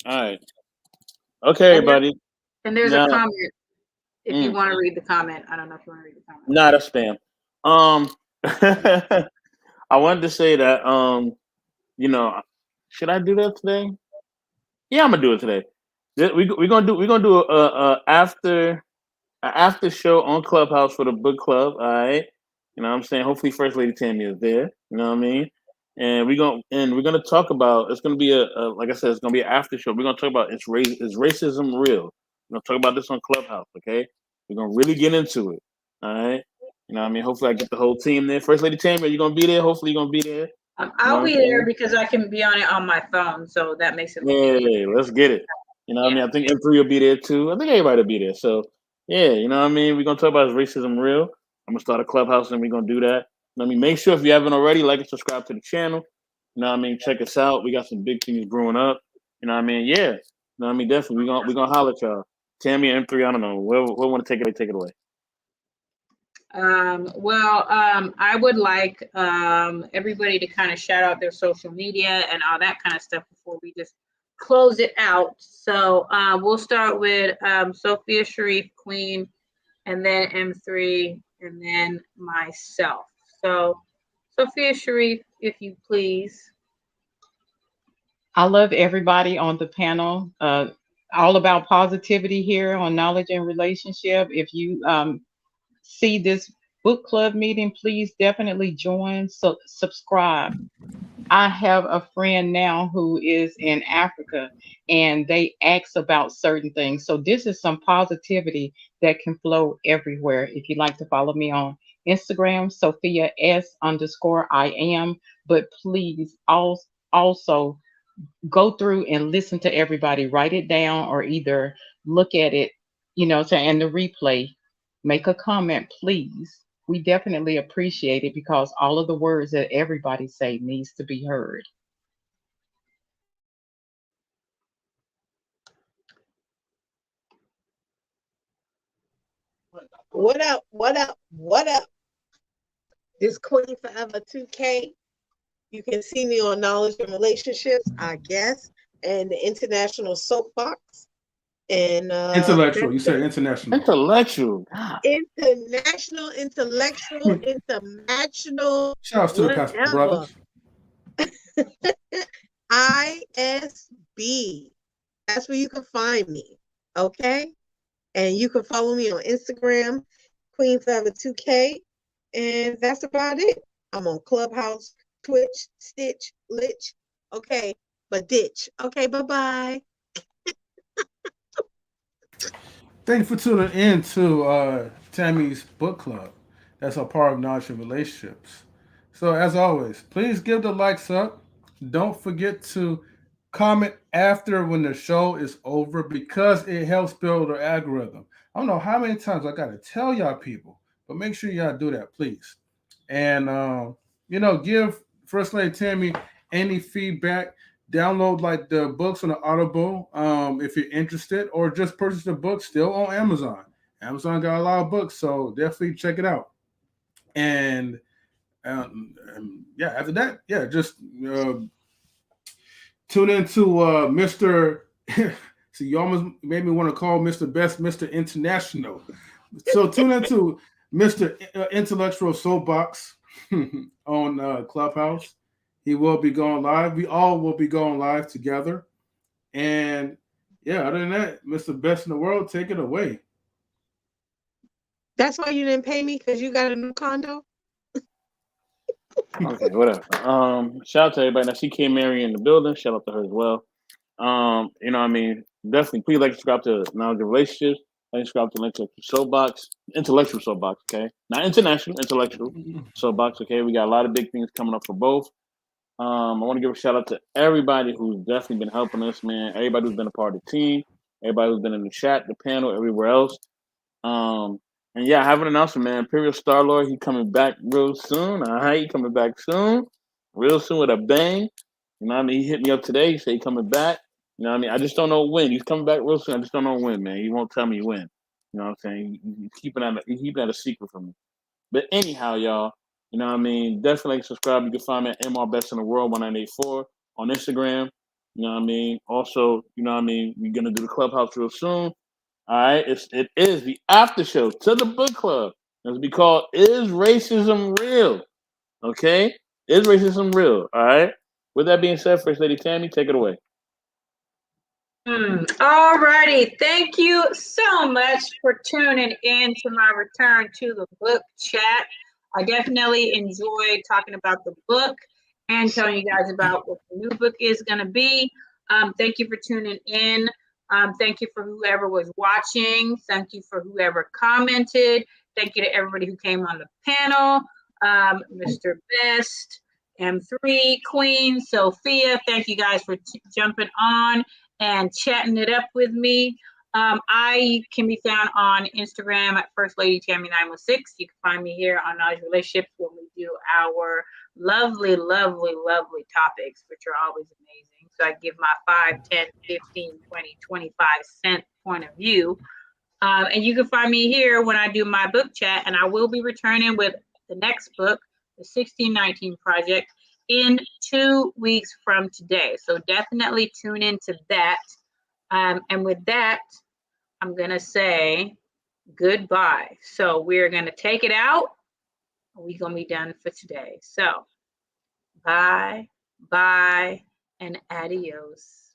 All right. Okay, everybody. And there's a comment. If you want to read the comment, I don't know if you want to read the comment. Nah, that's spam. I wanted to say that should I do that today? Yeah, I'm gonna do it today. We're gonna do a after show on Clubhouse for the book club. All right, you know what I'm saying. Hopefully, First Lady Tammy is there. You know what I mean. And we're gonna talk about. It's gonna be like I said, it's gonna be an after show. We're gonna talk about is racism real? We're gonna talk about this on Clubhouse. Okay, we're gonna really get into it. All right. You know what I mean? Hopefully I get the whole team there. First Lady Tammy, are you going to be there? Hopefully you're going to be there. I'll be there because I can be on it on my phone. So that makes it. Yeah, let's get it. You know what I mean? I think M3 will be there too. I think everybody will be there. So, yeah, you know what I mean? We're going to talk about racism real. I'm going to start a Clubhouse and we're going to do that. You know what I mean? Make sure if you haven't already, like and subscribe to the channel. You know what I mean? Check us out. We got some big things brewing up. You know what I mean? Yeah. You know what I mean? Definitely. We're going to holler at y'all. Tammy and M3, I don't know. We'll want to take it away. I would like everybody to kind of shout out their social media and all that kind of stuff before we just close it out. So we'll start with Sophia Sharif, Queen, and then M3, and then myself. So Sophia Sharif, if you please. I love everybody on the panel. All about positivity here on Knowledge and Relationship. If you see this book club meeting, please definitely join. So subscribe. I have a friend now who is in Africa and they ask about certain things. So this is some positivity that can flow everywhere. If you'd like to follow me on Instagram, Sophia S_I am. But please also go through and listen to everybody, write it down or either look at it, and the replay. Make a comment, please. We definitely appreciate it because all of the words that everybody say needs to be heard. What up? This Queen Forever 2K. You can see me on Knowledge and Relationships, I guess, and the International Soapbox. And intellectual. You said international. Intellectual. International, international. Shout out to the Pastor Brothers. ISB. That's where you can find me. Okay? And you can follow me on Instagram, Queen Forever 2K. And that's about it. I'm on Clubhouse, Twitch, Stitch, Lich. Okay, but ditch. Okay, bye-bye. Thank you for tuning in to Tammy's book club. That's a part of Knowledge and Relationships. So as always, please give the likes up. Don't forget to comment after when the show is over because it helps build the algorithm. I don't know how many times I got to tell y'all people, but make sure y'all do that, please. And, give First Lady Tammy any feedback. Download like the books on the Audible if you're interested, or just purchase the book still on Amazon. Amazon got a lot of books, so definitely check it out. And And yeah, after that, yeah, just tune into Mr. See, you almost made me want to call Mr. Best Mr. International. So tune into Mr. Intellectual Soapbox on Clubhouse. He will be going live. We all will be going live together. And yeah, other than that, Mr. Best in the World, take it away. That's why you didn't pay me, because you got a new condo? Okay, whatever. Shout out to everybody. Now, she came Marion in the building. Shout out to her as well. You know what I mean? Definitely, please like subscribe to Knowledge of Relationships. Like subscribe to Intellectual Soapbox, okay? Not international, intellectual soapbox, okay? We got a lot of big things coming up for both. I want to give a shout out to everybody who's definitely been helping us, man. Everybody who's been a part of the team, everybody who's been in the chat, the panel, everywhere else. And yeah, I have an announcement, man. Imperial Star Lord, he coming back real soon. All right, he coming back soon, real soon with a bang. You know what I mean? He hit me up today. He said he coming back. You know what I mean? I just don't know when. He's coming back real soon. I just don't know when, man. He won't tell me when. You know what I'm saying? He's keeping that a secret from me. But anyhow, y'all, you know what I mean? Definitely subscribe. You can find me at MR Best in the World 1984 on Instagram. You know what I mean? Also, you know what I mean? We're gonna do the clubhouse real soon. All right, it is the after show to the book club. It's be called "Is Racism Real?" Okay, is racism real? All right. With that being said, First Lady Tammy, take it away. All righty. Thank you so much for tuning in to my return to the book chat. I definitely enjoyed talking about the book and telling you guys about what the new book is going to be. Thank you for tuning in. Thank you for whoever was watching. Thank you for whoever commented. Thank you to everybody who came on the panel. Mr. Best, M3, Queen, Sophia, thank you guys for jumping on and chatting it up with me. I can be found on Instagram at First Lady Tammy 916. You can find me here on Knowledge Relationships when we do our lovely, lovely, lovely topics, which are always amazing. So I give my 5, 10, 15, 20, 25 cent point of view. And you can find me here when I do my book chat, and I will be returning with the next book, the 1619 Project, in 2 weeks from today. So definitely tune into that. And with that, I'm going to say goodbye. So we're going to take it out. We're going to be done for today. So bye, and adios.